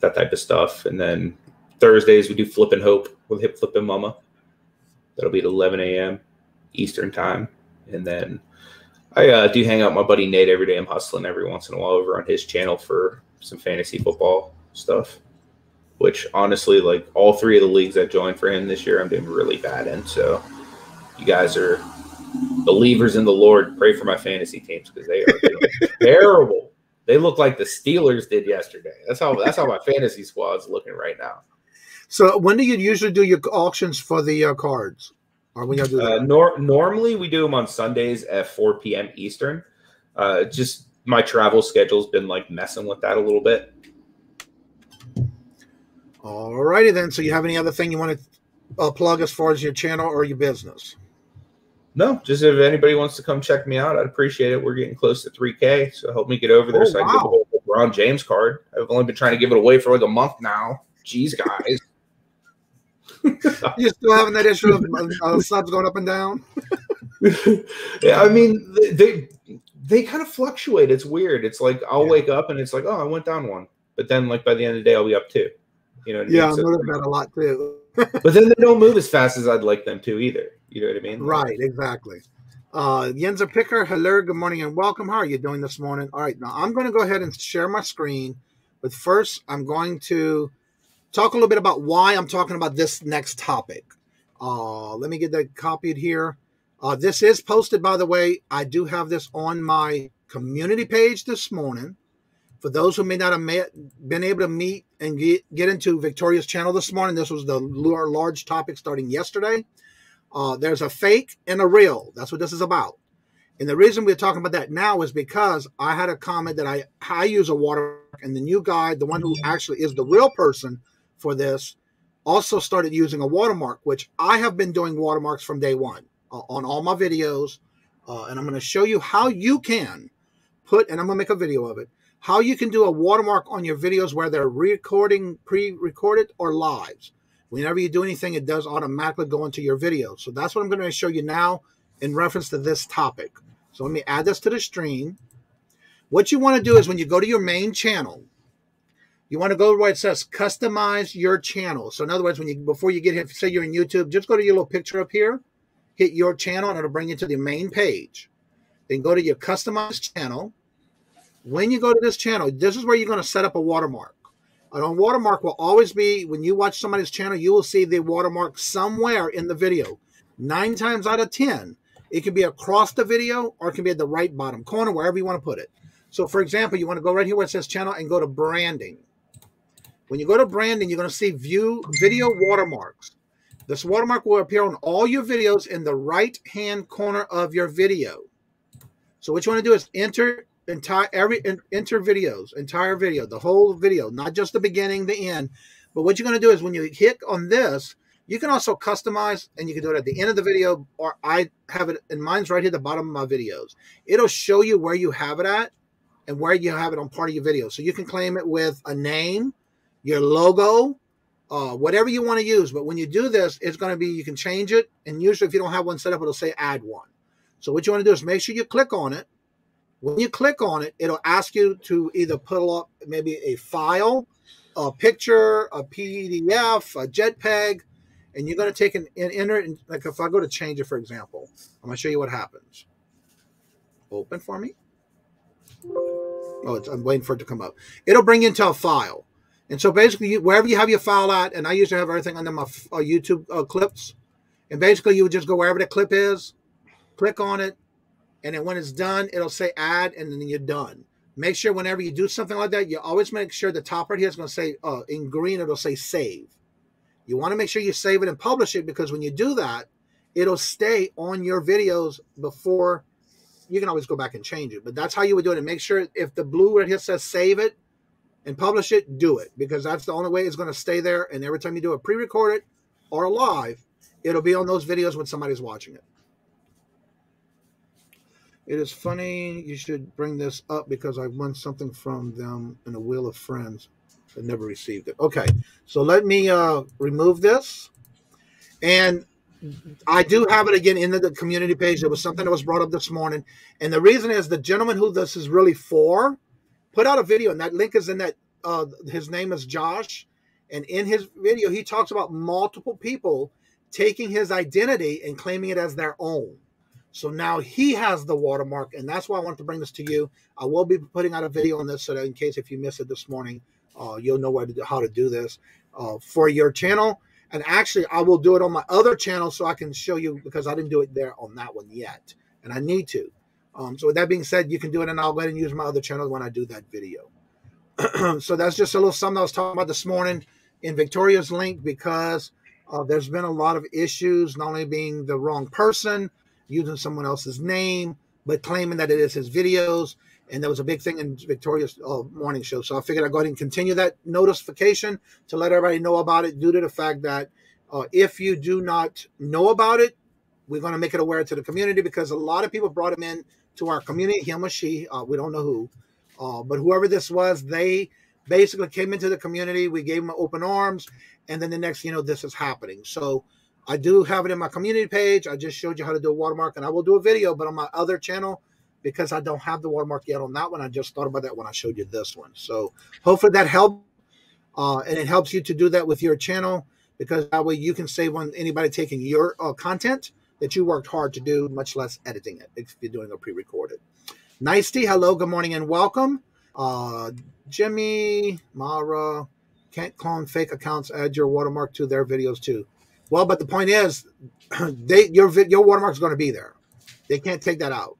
that type of stuff. And then Thursdays we do Flip and Hope with Hip Flip and Mama. That'll be at 11 a.m. Eastern time. And then I do hang out with my buddy Nate every day. I'm hustling every once in a while over on his channel for some fantasy football stuff, which honestly, like all three of the leagues I joined for him this year, I'm doing really bad in. So you guys are believers in the Lord. Pray for my fantasy teams because they are doing terrible. They look like the Steelers did yesterday. That's how my fantasy squad's looking right now. So when do you usually do your auctions for the cards? Or when you do that? Normally we do them on Sundays at 4 p.m. Eastern. Just my travel schedule's been like messing with that a little bit. All righty then. So you have any other thing you want to plug as far as your channel or your business? No, just if anybody wants to come check me out, I'd appreciate it. We're getting close to 3K, so help me get over there so I can give away a LeBron James card. I've only been trying to give it away for like a month now. Jeez, guys. You still having that issue of subs going up and down? Yeah, I mean, they kind of fluctuate. It's weird. It's like I'll wake up and it's like, oh, I went down one. But then like by the end of the day, I'll be up two. You know what I mean? Yeah, I noticed that a lot too. But then they don't move as fast as I'd like them to either. You know what I mean? Right, exactly. Yenza Picker, hello, good morning and welcome. How are you doing this morning? All right, now I'm going to go ahead and share my screen. But first, I'm going to talk a little bit about why I'm talking about this next topic. Let me get that copied here. This is posted, by the way. I do have this on my community page this morning. For those who may not have been able to meet and get into Victoria's channel this morning, this was the large topic starting yesterday. There's a fake and a real. That's what this is about. And the reason we're talking about that now is because I had a comment that I use a watermark, and the new guy, the one who actually is the real person for this, also started using a watermark, which I have been doing watermarks from day one on all my videos. And I'm going to show you how you can and I'm going to make a video of it, how you can do a watermark on your videos where they're pre-recorded or lives. Whenever you do anything, it does automatically go into your video. So that's what I'm going to show you now in reference to this topic. So let me add this to the stream. What you want to do is when you go to your main channel, you want to go where it says customize your channel. So in other words, before you get here, say you're in YouTube, just go to your little picture up here, hit your channel, and it'll bring you to the main page. Then go to your customized channel. When you go to this channel, this is where you're going to set up a watermark. And a watermark will always be, when you watch somebody's channel, you will see the watermark somewhere in the video. 9 times out of 10, it can be across the video or it can be at the right bottom corner, wherever you want to put it. So for example, you want to go right here where it says channel and go to branding. When you go to branding, you're going to see view video watermarks. This watermark will appear on all your videos in the right-hand corner of your video. So what you want to do is enter entire video, the whole video, not just the beginning, the end. But what you're going to do is when you hit on this, you can also customize, and you can do it at the end of the video, or I have it, and mine's right here at the bottom of my videos. It'll show you where you have it at and where you have it on part of your video. So you can claim it with a name, your logo, whatever you want to use. But when you do this, it's going to be, you can change it. And usually if you don't have one set up, it'll say add one. So what you want to do is make sure you click on it. When you click on it, it'll ask you to either put up maybe a file, a picture, a PDF, a JPEG, and you're going to take and enter it. Like if I go to change it, for example, I'm going to show you what happens. Open for me. Oh, I'm waiting for it to come up. It'll bring you into a file. And so basically, wherever you have your file at, and I usually have everything under my YouTube clips, and basically you would just go wherever the clip is, click on it, and then when it's done, it'll say add, and then you're done. Make sure whenever you do something like that, you always make sure the top right here is going to say, in green, it'll say save. You want to make sure you save it and publish it, because when you do that, it'll stay on your videos before. You can always go back and change it, but that's how you would do it. And make sure if the blue right here says save it and publish it, do it, because that's the only way it's going to stay there. And every time you do a pre-recorded or a live, it'll be on those videos when somebody's watching it. It is funny. You should bring this up because I won something from them in a wheel of friends. I never received it. Okay, so let me remove this. And I do have it again in the community page. There was something that was brought up this morning. And the reason is the gentleman who this is really for put out a video, and that link is in that. His name is Josh. And in his video, he talks about multiple people taking his identity and claiming it as their own. So now he has the watermark, and that's why I wanted to bring this to you. I will be putting out a video on this so that in case if you miss it this morning, you'll know how to do this for your channel. And actually, I will do it on my other channel so I can show you, because I didn't do it there on that one yet, and I need to. So with that being said, you can do it, and I'll go ahead and use my other channel when I do that video. So that's just a little something I was talking about this morning in Victoria's link, because there's been a lot of issues, not only being the wrong person, using someone else's name, but claiming that it is his videos. And there was a big thing in Victoria's morning show. So I figured I'd go ahead and continue that notification to let everybody know about it, due to the fact that if you do not know about it, we're going to make it aware to the community, because a lot of people brought him in to our community, him or she, we don't know who, but whoever this was, they basically came into the community. We gave them open arms, and then the next, this is happening. So I do have it in my community page. I just showed you how to do a watermark, and I will do a video, but on my other channel, because I don't have the watermark yet on that one. I just thought about that when I showed you this one. So hopefully that helped, and it helps you to do that with your channel, because that way you can save on anybody taking your content that you worked hard to do, much less editing it if you're doing a pre-recorded. Nicety, hello, good morning, and welcome. Jimmy, Mara, can't clone fake accounts, add your watermark to their videos too. Well, but the point is, your watermark is going to be there. They can't take that out,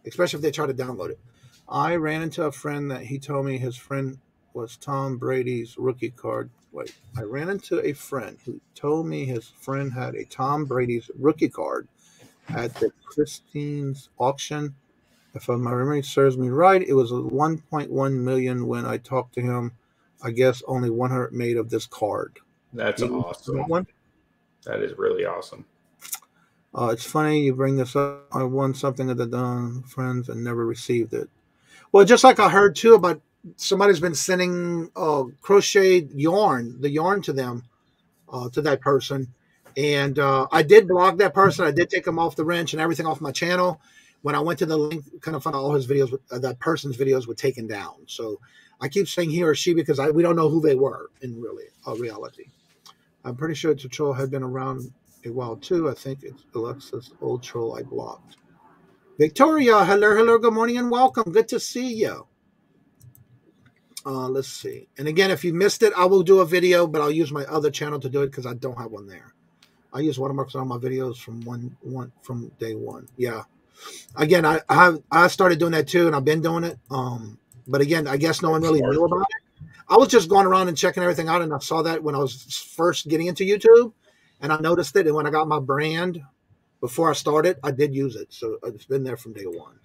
especially if they try to download it. I ran into a friend that he told me his friend was Tom Brady's rookie card. Wait, I ran into a friend who told me his friend had a Tom Brady's rookie card at the Christie's auction. If my memory serves me right, it was 1.1 million when I talked to him. I guess only 100 made of this card. That's awesome. That one? That is really awesome. It's funny you bring this up. I won something at the Don Friends and never received it. Well, just like I heard too about somebody's been sending crocheted yarn, the yarn to them, to that person. And I did block that person. I did take him off the wrench and everything off my channel. When I went to the link, kind of found out all his videos, that person's videos were taken down. So I keep saying he or she because we don't know who they were in reality. I'm pretty sure the troll had been around a while too. I think it's Alexa's old troll I blocked. Victoria, hello, good morning and welcome. Good to see you. Let's see. And again, if you missed it, I will do a video, but I'll use my other channel to do it because I don't have one there. I use watermarks on my videos from day one. Yeah. Again, I started doing that too, and I've been doing it. But again, I guess no one really knew about it. I was just going around and checking everything out, and I saw that when I was first getting into YouTube, and I noticed it. And when I got my brand, before I started, I did use it. So it's been there from day one.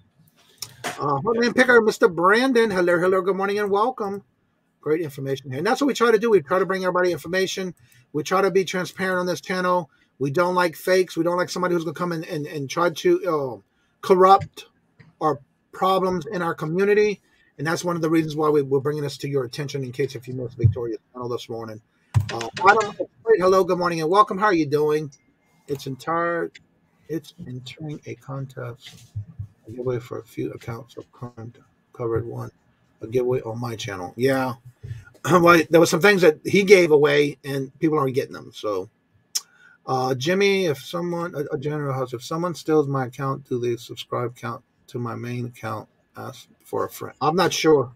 Name picker, Mr. Brandon. Hello, good morning and welcome. Great information here. And that's what we try to do. We try to bring everybody information. We try to be transparent on this channel. We don't like fakes. We don't like somebody who's going to come in and try to corrupt our problems in our community. And that's one of the reasons why we're bringing this to your attention, in case if you missed Victoria's channel this morning. Hello, good morning and welcome. How are you doing? It's entering a contest. A giveaway for a few accounts of covered one. A giveaway on my channel. Yeah. Well, there were some things that he gave away and people aren't getting them. So Jimmy, if someone steals my account, do they subscribe count to my main account? Ask for a friend. I'm not sure.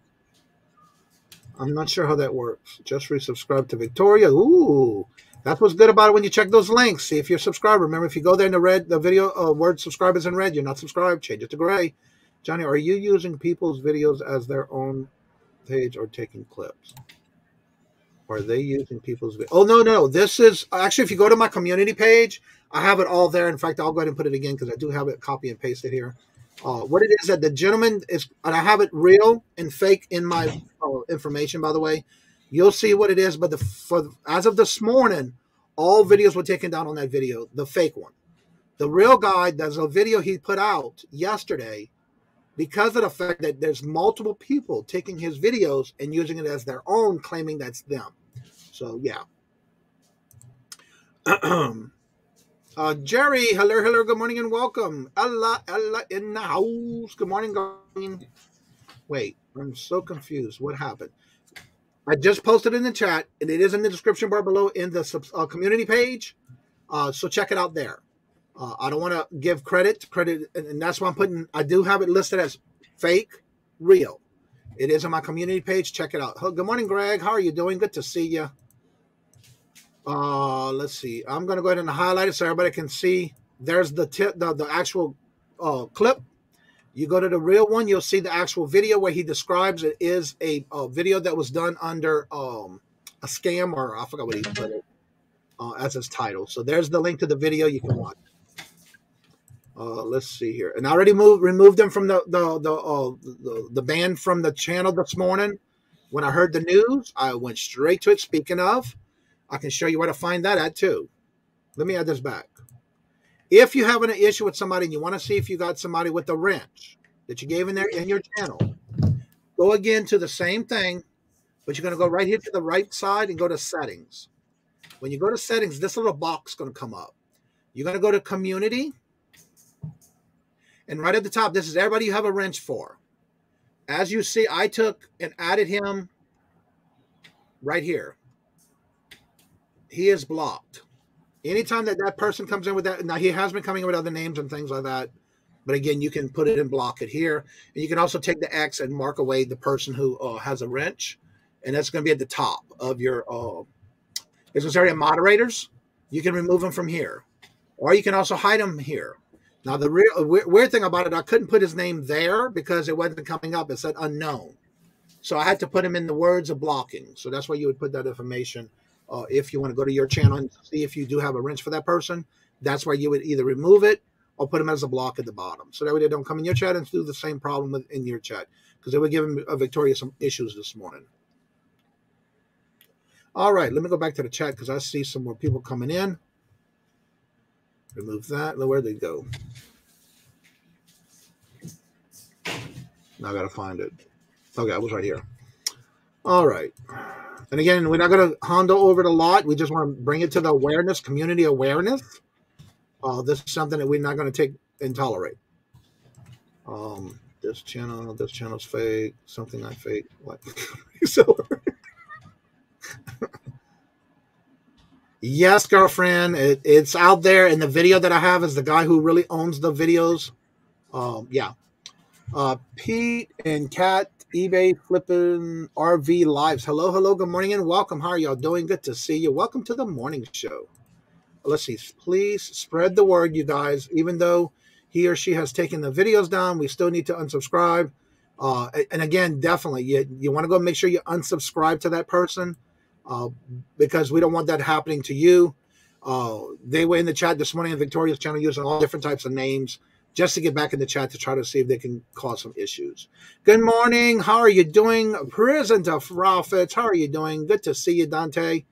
I'm not sure how that works. Just resubscribe to Victoria. Ooh, that's what's good about it when you check those links. See if you're subscribed. Remember, if you go there in the red, the video word subscribe is in red. You're not subscribed. Change it to gray. Johnny, are you using people's videos as their own page or taking clips? Or are they using people's videos? Oh, no. This is actually, if you go to my community page, I have it all there. In fact, I'll go ahead and put it again because I do have it copy and paste it here. What it is that the gentleman is, and I have it real and fake in my information, by the way. You'll see what it is, but as of this morning, all videos were taken down on that video, the fake one. The real guy, there's a video he put out yesterday because of the fact that there's multiple people taking his videos and using it as their own, claiming that's them. So, yeah. Jerry, hello, good morning and welcome. Ella in the house. Good morning, going. Wait, I'm so confused. What happened? I just posted in the chat, and it is in the description bar below in the community page. So check it out there. I don't want to give credit, and that's why I'm putting. I do have it listed as fake, real. It is on my community page. Check it out. Good morning, Greg. How are you doing? Good to see you. Let's see. I'm going to go ahead and highlight it so everybody can see. There's the actual clip. You go to the real one, you'll see the actual video where he describes it is a video that was done under a scam, or I forgot what he put it as his title. So there's the link to the video you can watch. Let's see here. And I already removed them from the ban from the channel this morning. When I heard the news, I went straight to it. Speaking of, I can show you where to find that at too. Let me add this back. If you have an issue with somebody and you want to see if you got somebody with a wrench that you gave in there in your channel, go again to the same thing, but you're going to go right here to the right side and go to settings. When you go to settings, this little box is going to come up. You're going to go to community. And right at the top, this is everybody you have a wrench for. As you see, I took and added him right here. He is blocked. Anytime that person comes in with that, now he has been coming in with other names and things like that. But again, you can put it and block it here. And you can also take the X and mark away the person who has a wrench. And that's going to be at the top of your business area moderators. You can remove them from here. Or you can also hide them here. Now, the real weird thing about it, I couldn't put his name there because it wasn't coming up. It said unknown. So I had to put him in the words of blocking. So that's why you would put that information if you want to go to your channel and see if you do have a wrench for that person. That's why you would either remove it or put them as a block at the bottom. So that way they don't come in your chat and do the same problem in your chat because they were giving Victoria some issues this morning. All right, let me go back to the chat because I see some more people coming in. Remove that. Where'd they go? Now I got to find it. Okay, it was right here. All right. And again, we're not going to hondo over it a lot. We just want to bring it to the awareness, community awareness. This is something that we're not going to take and tolerate. This channel's fake. Something I fake. What? Reseller. Yes, girlfriend. It's out there. And the video that I have is the guy who really owns the videos. Yeah. Pete and Kat, eBay flipping RV lives. Hello. Good morning and welcome. How are y'all doing? Good to see you. Welcome to the morning show. Let's see. Please spread the word, you guys. Even though he or she has taken the videos down, we still need to unsubscribe. And again, definitely, you want to go make sure you unsubscribe to that person. Because we don't want that happening to you. They were in the chat this morning on Victoria's channel using all different types of names just to get back in the chat to try to see if they can cause some issues. Good morning. How are you doing? Present of Prophets. How are you doing? Good to see you, Dante.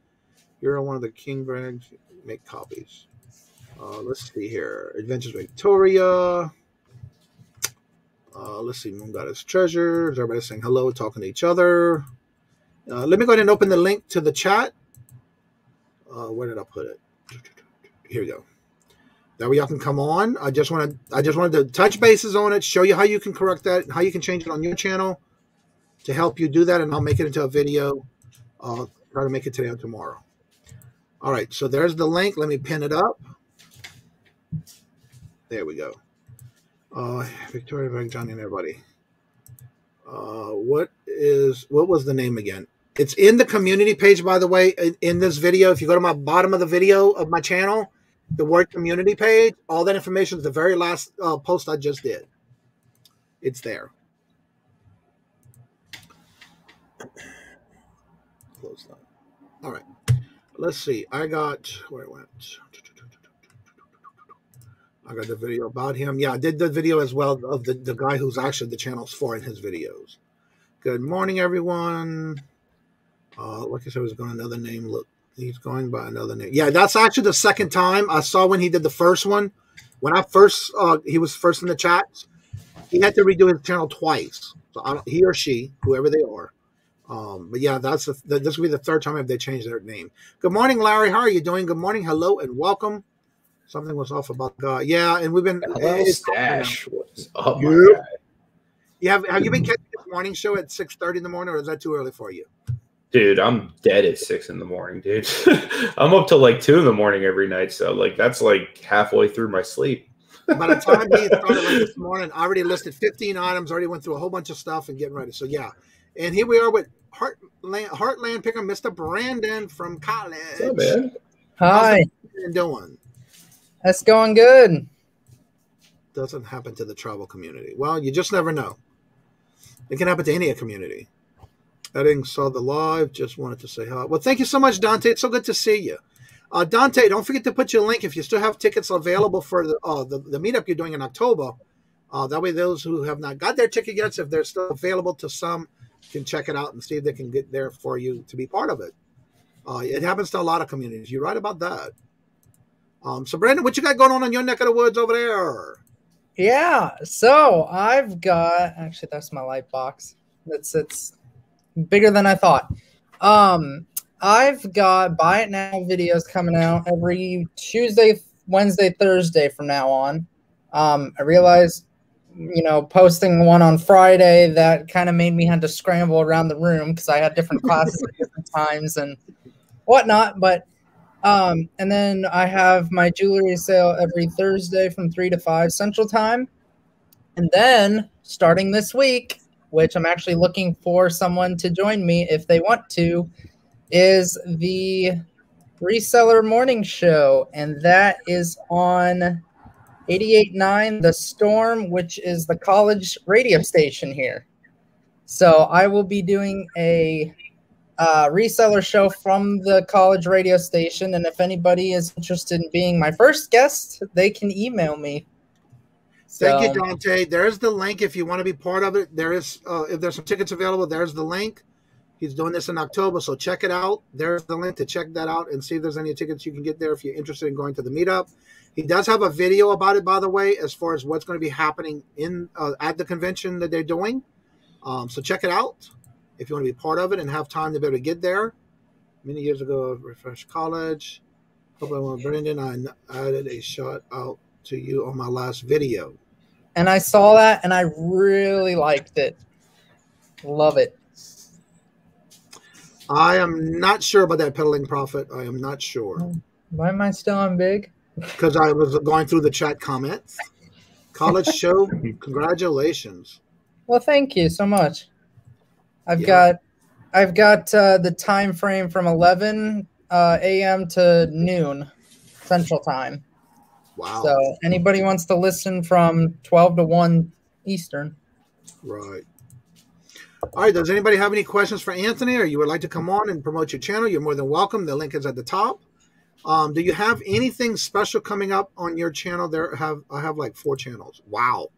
You're one of the king brands. Make copies. Let's see here. Adventures Victoria. Let's see. Moon Goddess Treasures. Everybody's saying hello, talking to each other. Let me go ahead and open the link to the chat. Where did I put it? Here we go. That way y'all can come on. I just wanted to touch bases on it, show you how you can correct that, how you can change it on your channel to help you do that, and I'll make it into a video. I'll try to make it today or tomorrow. All right, so there's the link. Let me pin it up. There we go. Victoria, Johnny, and everybody. What was the name again? It's in the community page, by the way, in this video. If you go to my bottom of the video of my channel, the word community page, all that information is the very last post I just did. It's there. Close that. All right. Let's see. I got where it went. I got the video about him. Yeah, I did the video as well of the guy who's actually the channel's for in his videos. Good morning, everyone. Like I said, he's going another name. Look, he's going by another name. Yeah, that's actually the second time I saw when he did the first one. When I first, he was first in the chat. He had to redo his channel twice. So he or she, whoever they are. But yeah, this will be the third time if they changed their name. Good morning, Larry. How are you doing? Good morning. Hello and welcome. Something was off about God. Yeah, and we've been. Hello, Stash. What's up, my guy? Yeah, have you been catching this morning show at 6:30 in the morning, or is that too early for you? Dude, I'm dead at 6 in the morning, dude. I'm up till like 2 in the morning every night, so like that's like halfway through my sleep. By the time he started like this morning, I already listed 15 items, already went through a whole bunch of stuff and getting ready. So yeah, and here we are with Heartland picker, Mr. Brandon from college. What's up, man? Hi. How's it doing? That's going good. Doesn't happen to the travel community. Well, you just never know. It can happen to any community. I didn't saw the live. Just wanted to say hi. Well, thank you so much, Dante. It's so good to see you. Dante, don't forget to put your link if you still have tickets available for the meetup you're doing in October. That way, those who have not got their ticket yet, if they're still available to some, can check it out and see if they can get there for you to be part of it. It happens to a lot of communities. You're right about that. So, Brandon, what you got going on in your neck of the woods over there? Yeah, so I've got, actually, that's my light box. It's bigger than I thought. I've got Buy It Now videos coming out every Tuesday, Wednesday, Thursday from now on. I realized, posting one on Friday, that kind of made me have to scramble around the room because I had different classes at different times and whatnot. But and then I have my jewelry sale every Thursday from 3 to 5 Central Time. And then starting this week, which I'm actually looking for someone to join me if they want to, is the Reseller Morning Show. And that is on 88.9 The Storm, which is the college radio station here. So I will be doing a reseller show from the college radio station, and if anybody is interested in being my first guest, they can email me. Thank you, Dante. There's the link if you want to be part of it. There is, if there's some tickets available, there's the link. He's doing this in October, so check it out. There's the link to check that out and see if there's any tickets you can get there if you're interested in going to the meetup. He does have a video about it, by the way, as far as what's going to be happening in at the convention that they're doing. So check it out if you want to be part of it and have time to be able to get there. Many years ago, Refresh College. Hope I want Brendan. I added a shout out to you on my last video. And I saw that, and I really liked it. Love it. I am not sure about that peddling profit. I am not sure. Why am I still on big? Because I was going through the chat comments. College show, congratulations. Well, thank you so much. I've got the time frame from 11 a.m. to noon Central Time. Wow. So anybody wants to listen from 12 to 1 Eastern. Right. All right. Does anybody have any questions for Anthony, or you would like to come on and promote your channel? You're more than welcome. The link is at the top. Do you have anything special coming up on your channel? I have like 4 channels. Wow.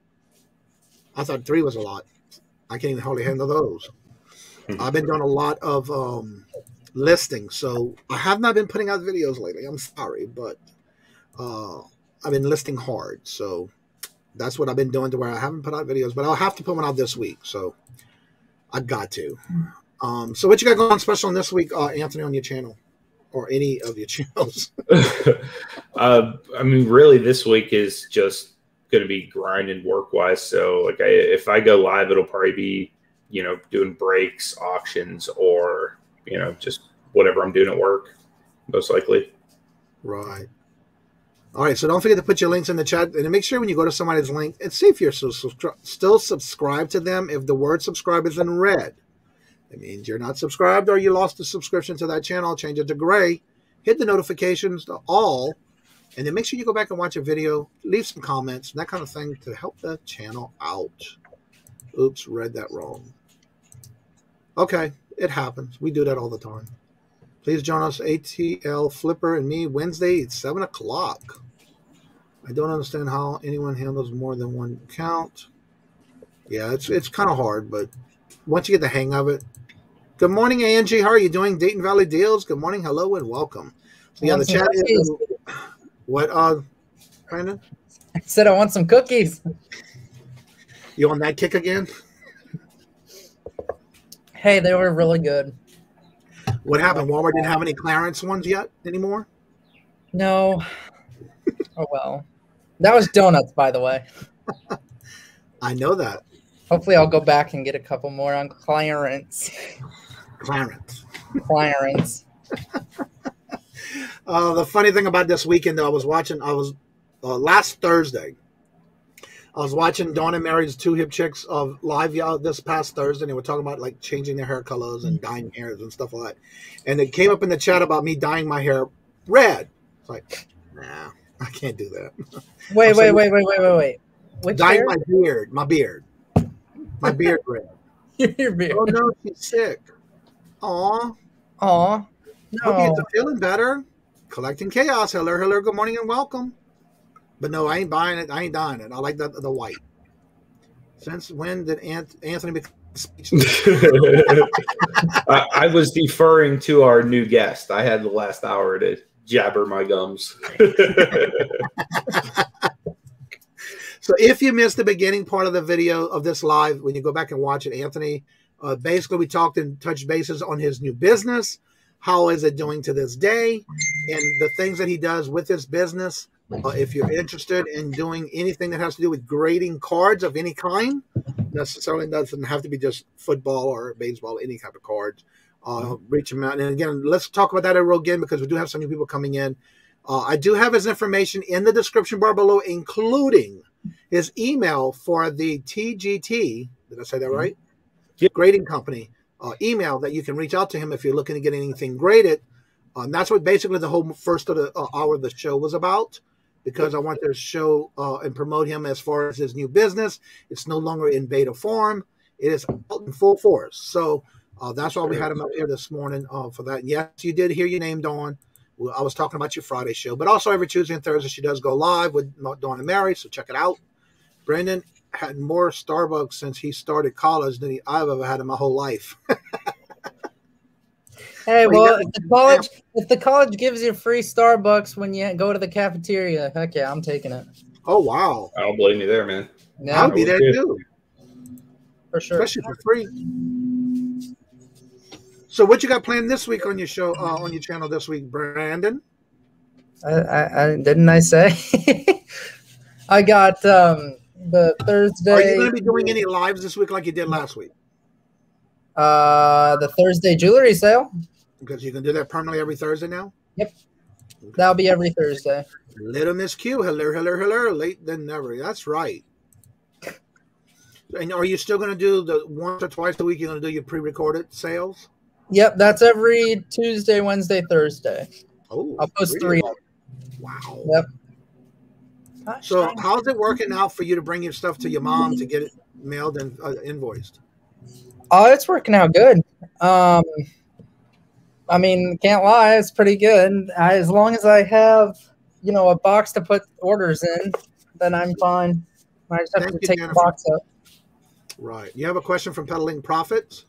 I thought 3 was a lot. I can't even hardly handle those. I've been doing a lot of listings, so I have not been putting out videos lately. I'm sorry, but I've been listing hard. So that's what I've been doing to where I haven't put out videos, but I'll have to put one out this week. So I got to. So what you got going on special on this week, Anthony, on your channel? Or any of your channels? I mean, really, this week is just going to be grinding work-wise. So, like, if I go live, it'll probably be, doing breaks, auctions, or, just whatever I'm doing at work, most likely. Right. All right. So don't forget to put your links in the chat, and make sure when you go to somebody's link, and see if you're still subscribed to them. If the word subscribe is in red, it means you're not subscribed or you lost the subscription to that channel. Change it to gray. Hit the notifications to all. And then make sure you go back and watch a video. Leave some comments and that kind of thing to help the channel out. Oops, read that wrong. Okay, it happens. We do that all the time. Please join us, ATL, Flipper, and me, Wednesday at 7 o'clock. I don't understand how anyone handles more than one account. Yeah, it's kind of hard, but once you get the hang of it. Good morning, Angie. How are you doing? Dayton Valley Deals. Good morning. Hello and welcome. So yeah, the chat is what, Brandon? I said I want some cookies. You on that kick again? Hey, they were really good. What happened? Walmart didn't have any clearance ones yet anymore? No. Oh, well. That was donuts, by the way. I know that. Hopefully I'll go back and get a couple more on clearance. Clarence. Clarence. The funny thing about this weekend, though, I was last Thursday, I was watching Dawn and Mary's Two Hip Chicks of live this past Thursday, and they were talking about like changing their hair colors and dyeing hairs and stuff like that. And it came up in the chat about me dyeing my hair red. It's like, nah, I can't do that. Wait. Which dyeing hair? my beard red. Your beard. Oh no, she's sick. Aw. No. Hope you're feeling better. Collecting Chaos. Hello, hello, good morning and welcome. But no, I ain't buying it. I ain't dying it. I like the white. Since when did Anthony become speechless? I was deferring to our new guest. I had the last hour to jabber my gums. So if you missed the beginning part of the video of this live, when you go back and watch it, Anthony, basically we talked and touched bases on his new business. How is it doing to this day? And the things that he does with his business. If you're interested in doing anything that has to do with grading cards of any kind, necessarily doesn't have to be just football or baseball, any type of cards, reach him out. And again, let's talk about that again because we do have some new people coming in. I do have his information in the description bar below, including his email for the TGT. Did I say that right? Yep. Grading company email that you can reach out to him if you're looking to get anything graded. And that's what basically the whole first of the hour of the show was about, because I want to show and promote him as far as his new business. It's no longer in beta form. It is out in full force. So that's why we had him up here this morning for that. Yes, you did hear your name, Dawn. I was talking about your Friday show, but also every Tuesday and Thursday she does go live with Dawn and Mary, so check it out. Brandon had more Starbucks since he started college than I've ever had in my whole life. Hey, well, if the college gives you free Starbucks when you go to the cafeteria, heck yeah, I'm taking it. Oh, wow. I don't blame you there, man. Yeah, I'll be there too. For sure. Especially for free. So what you got planned this week on your show, on your channel this week, Brandon? I didn't I say? I got the Thursday. Are you going to be doing any lives this week like you did last week? The Thursday jewelry sale. Because you can do that permanently every Thursday now? Yep. That'll be every Thursday. Little Miss Q, hello, hello, hello, late than never. That's right. And are you still going to do the once or twice a week? You're going to do your pre-recorded sales? Yep, that's every Tuesday, Wednesday, Thursday. Oh, I'll post really? 3. Wow. Yep. So how's it working out for you to bring your stuff to your mom to get it mailed and invoiced? Oh, it's working out good. I mean, can't lie, it's pretty good. As long as I have, a box to put orders in, then I'm fine. I just have to take the box up. Right. You have a question from Peddling Profits?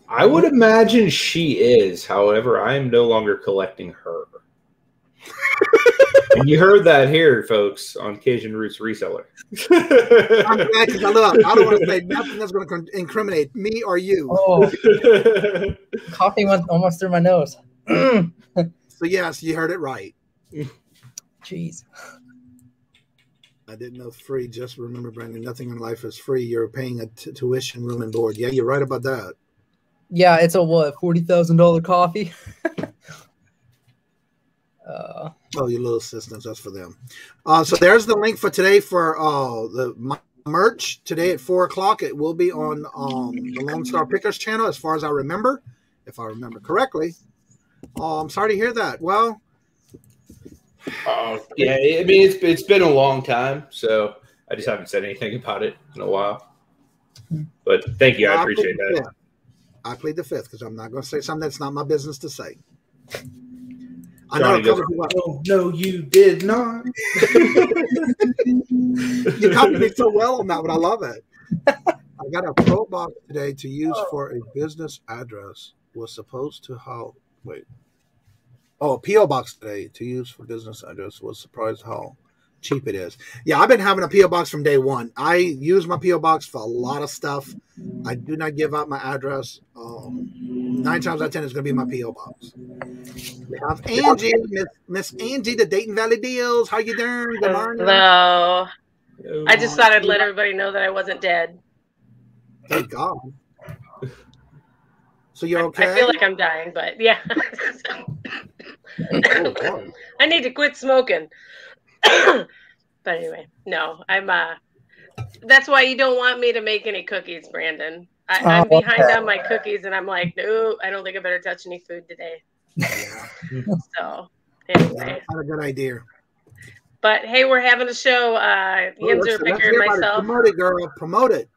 I would imagine she is. However, I am no longer collecting her. And you heard that here, folks, on Cajun Roots Reseller. I'm glad because I don't want to say nothing that's going to incriminate me or you. Oh, coffee went almost through my nose. So yes, you heard it right. Jeez. I didn't know free. Just remember, Brandon, nothing in life is free. You're paying a tuition, room, and board. Yeah, you're right about that. Yeah, it's a what, $40,000 coffee? Oh, your little assistants, that's for them. So there's the link for today for the merch. Today at 4 o'clock, it will be on the Lone Star Pickers channel, as far as I remember, if I remember correctly. I'm sorry to hear that. Well, yeah, I mean, it's been a long time, so I just haven't said anything about it in a while. But thank you, I appreciate that. I plead the fifth because I'm not going to say something that's not my business to say. Johnny goes, no, you did not. You covered me so well on that, but I love it. I got a pro box today to use for a business address. Was supposed to a P.O. box today to use for business address. Was surprised how cheap it is. Yeah, I've been having a P.O. box from day one. I use my P.O. box for a lot of stuff. I do not give out my address. 9 times out of 10 is going to be my P.O. box. We have Angie, Miss Angie, the Dayton Valley Deals. How you doing? Good morning. Hello. I just thought I'd let everybody know that I wasn't dead. Thank God. So you're okay? I feel like I'm dying, but yeah. I need to quit smoking. But anyway, no, I'm that's why you don't want me to make any cookies, Brandon. I'm behind on my cookies, and I'm like, no, I don't think I better touch any food today. So anyway, not a good idea. But hey, we're having a show. Yinzer Picker and myself. Promote it, girl. Promote it.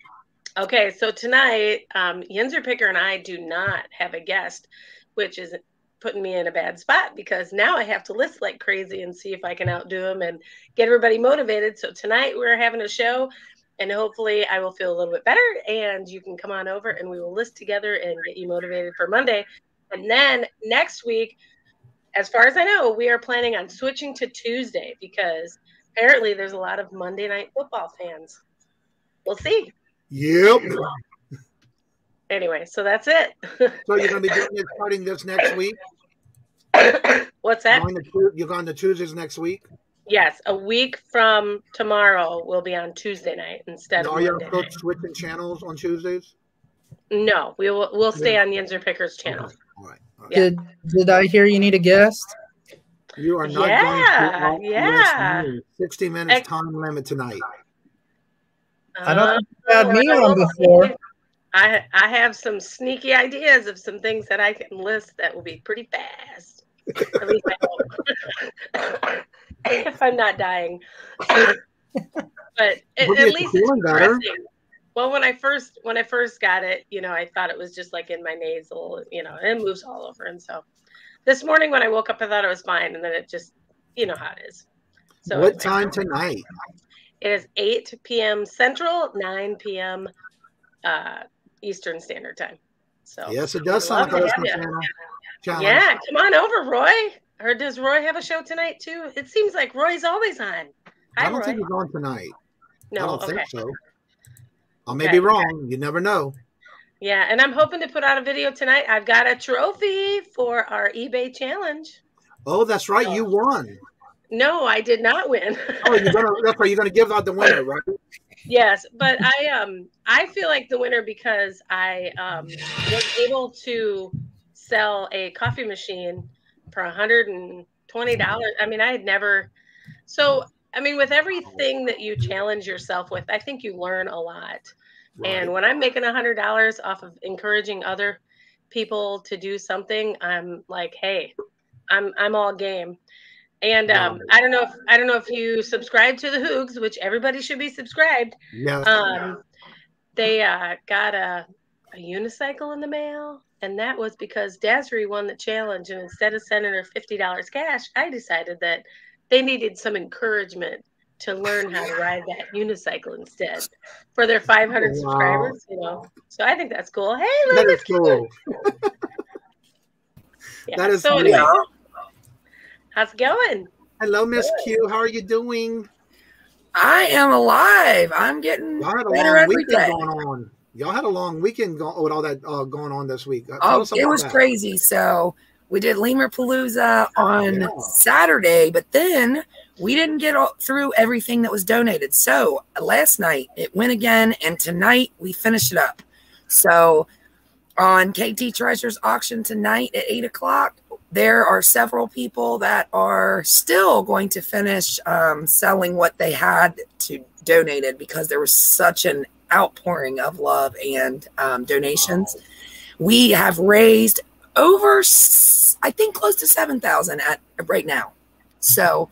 Okay, so tonight, Yinzer Picker and I do not have a guest, which is putting me in a bad spot because now I have to list like crazy and see if I can outdo them and get everybody motivated. So tonight we're having a show, and hopefully I will feel a little bit better, and you can come on over and we will list together and get you motivated for Monday. And then next week, as far as I know, we are planning on switching to Tuesday because apparently there's a lot of Monday Night Football fans. We'll see. Yep. Anyway, so that's it. So you're going to be doing it starting this next week? What's that? You're going to Tuesdays next week? Yes, a week from tomorrow will be on Tuesday night instead of Monday night. Are you still switching channels on Tuesdays? No, we'll stay on Yinzer Pickers channel. Okay. All right. Yeah. Did I hear you need a guest? You are not going to 60 minutes time limit tonight. I don't think you had me on before. I have some sneaky ideas of some things that I can list that will be pretty fast. At least I hope. If I'm not dying. But at least it's progressing. Well, when I first got it, I thought it was just like in my nasal, it moves all over. And so this morning when I woke up, I thought it was fine. And then it just, how it is. So what time tonight? It is 8 p.m. Central, 9 p.m. Eastern Standard Time. So yes, it does sound like a challenge. Yeah, come on over, Roy. Or does Roy have a show tonight too? It seems like Roy's always on. Hi, I don't Roy. think he's on tonight. No, I don't think so. I may be wrong. You never know. Yeah, and I'm hoping to put out a video tonight. I've got a trophy for our eBay challenge. Oh, that's right. You won. No, I did not win. Oh, that's right. You're gonna give out the winner, right? Yes, but I feel like the winner because I was able to sell a coffee machine for $120. I mean, I had never. So, I mean, with everything that you challenge yourself with, I think you learn a lot. Right. And when I'm making $100 off of encouraging other people to do something, I'm like, hey, I'm all game. And I don't know if you subscribe to the Hoogs, which everybody should be subscribed. Yeah. They got a unicycle in the mail, and that was because Desiree won the challenge. And instead of sending her $50 cash, I decided that they needed some encouragement to learn how to ride that unicycle instead for their 500 subscribers. So I think that's cool. Hey, that is cool. Yeah. That is so. Anyway, how's it going? Hello, Miss Q. How are you doing? I am alive. I'm getting better every day. Y'all had a long weekend with all that going on this week. It was crazy. So we did Lemurpalooza on Saturday, but then we didn't get through everything that was donated. So last night it went again, and tonight we finished it up. So on KT Treasures auction tonight at 8 o'clock, there are several people that are still going to finish selling what they had to donated because there was such an outpouring of love and donations. We have raised over, I think, close to 7,000 at right now. So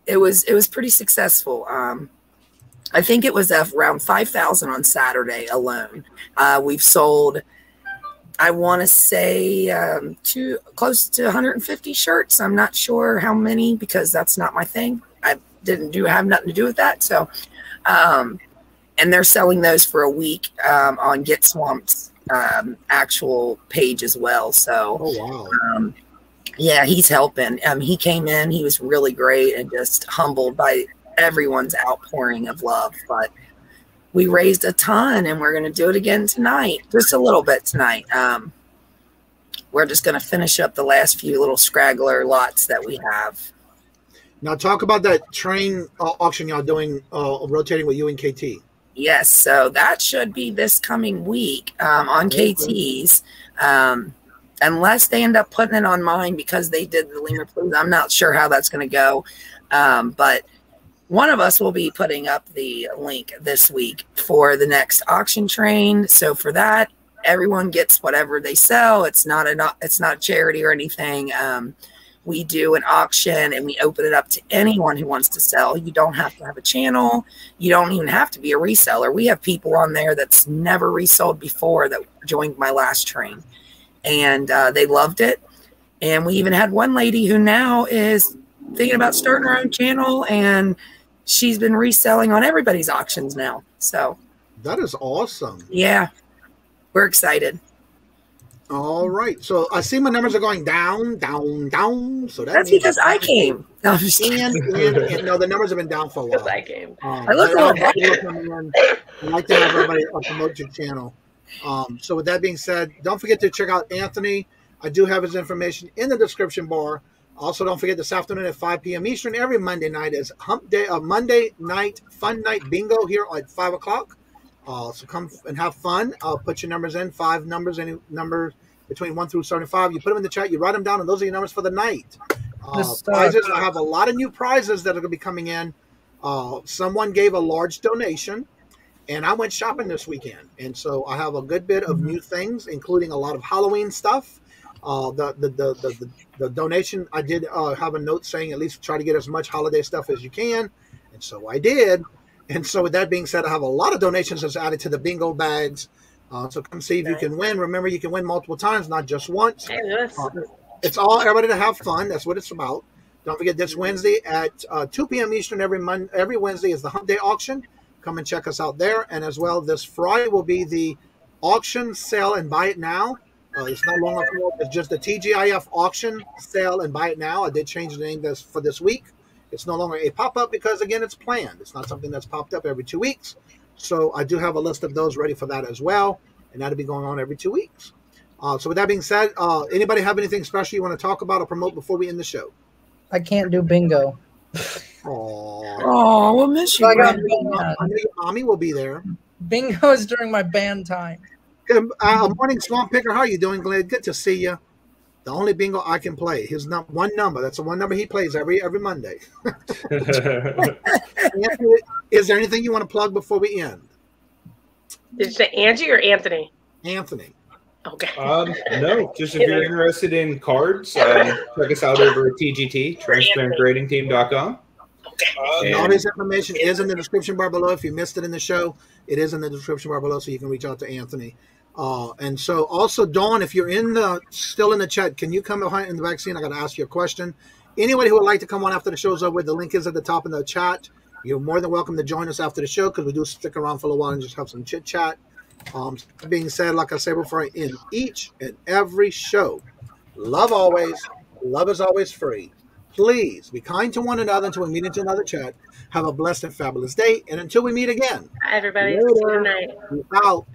it was pretty successful. I think it was around 5,000 on Saturday alone. We've sold, I want to say, close to 150 shirts. I'm not sure how many because that's not my thing. I have nothing to do with that. So, and they're selling those for a week on Get Swamp's actual page as well. So, yeah, he's helping. He came in. He was really great and just humbled by everyone's outpouring of love. But we raised a ton, and we're going to do it again tonight. Just a little bit tonight. We're just going to finish up the last few little scraggler lots that we have. Now, talk about that train auction y'all doing, rotating with you and KT. Yes, so that should be this coming week on KT's. Unless they end up putting it on mine because they did the Lemurpalooza. I'm not sure how that's going to go. But one of us will be putting up the link this week for the next auction train. So for that, everyone gets whatever they sell. It's not a charity or anything. We do an auction and we open it up to anyone who wants to sell. You don't have to have a channel. You don't even have to be a reseller. We have people on there that's never resold before that joined my last train, and they loved it. And we even had one lady who now is thinking about starting her own channel, and she's been reselling on everybody's auctions now. So that is awesome. Yeah, we're excited. All right. So I see my numbers are going down, down, down. So that's because I came. No, I'm just and no, the numbers have been down for a while. Because I came. I look a little better. I'd like to have everybody promote your channel. So with that being said, don't forget to check out Anthony. I do have his information in the description bar. Also, don't forget this afternoon at 5 p.m. Eastern, every Monday night is Hump Day, Monday night Fun Night Bingo here at 5 o'clock. So come and have fun. Put your numbers in, 5 numbers, any number between 1 through 75. You put them in the chat, you write them down, and those are your numbers for the night. Prizes, I have a lot of new prizes that are going to be coming in. Someone gave a large donation, and I went shopping this weekend. And so I have a good bit of new things, including a lot of Halloween stuff. The donation, I did have a note saying at least try to get as much holiday stuff as you can. And so I did. And so with that being said, I have a lot of donations that's added to the bingo bags. So come see if you can win. Remember, you can win multiple times, not just once. It's all everybody to have fun. That's what it's about. Don't forget this Wednesday at 2 p.m. Eastern every Wednesday is the Hump Day auction. Come and check us out there. And as well, this Friday will be the auction, sell, and buy it now. It's no longer called, it's just the TGIF auction, sell, and buy it now. I did change the name for this week. It's no longer a pop-up because, again, it's planned. It's not something that's popped up every 2 weeks. So I do have a list of those ready for that as well, and that'll be going on every 2 weeks. So with that being said, anybody have anything special you want to talk about or promote before we end the show? I can't do bingo. Oh, we'll miss you. I know your mommy will be there. Bingo is during my band time. Morning, Swamp Picker. How are you doing, Glenn? Good to see you. The only bingo I can play. His one number. That's the one number he plays every Monday. Is there anything you want to plug before we end? Did you say Angie or Anthony? Anthony. Okay. No, just if you're interested in cards, check us out over at TGT, transparentgradingteam.com. All his information is in the description bar below. If you missed it in the show, it is in the description bar below, so you can reach out to Anthony. And so also, Dawn, if you're still in the chat, can you come behind in the back scene? I got to ask you a question. Anybody who would like to come on after the show's over, the link is at the top of the chat. You're more than welcome to join us after the show because we do stick around for a while and just have some chit chat. That being said, like I said before, in each and every show, love always, love is always free. Please be kind to one another until we meet into another chat. Have a blessed and fabulous day. And until we meet again. Hi, everybody. Later. Good night. Peace out.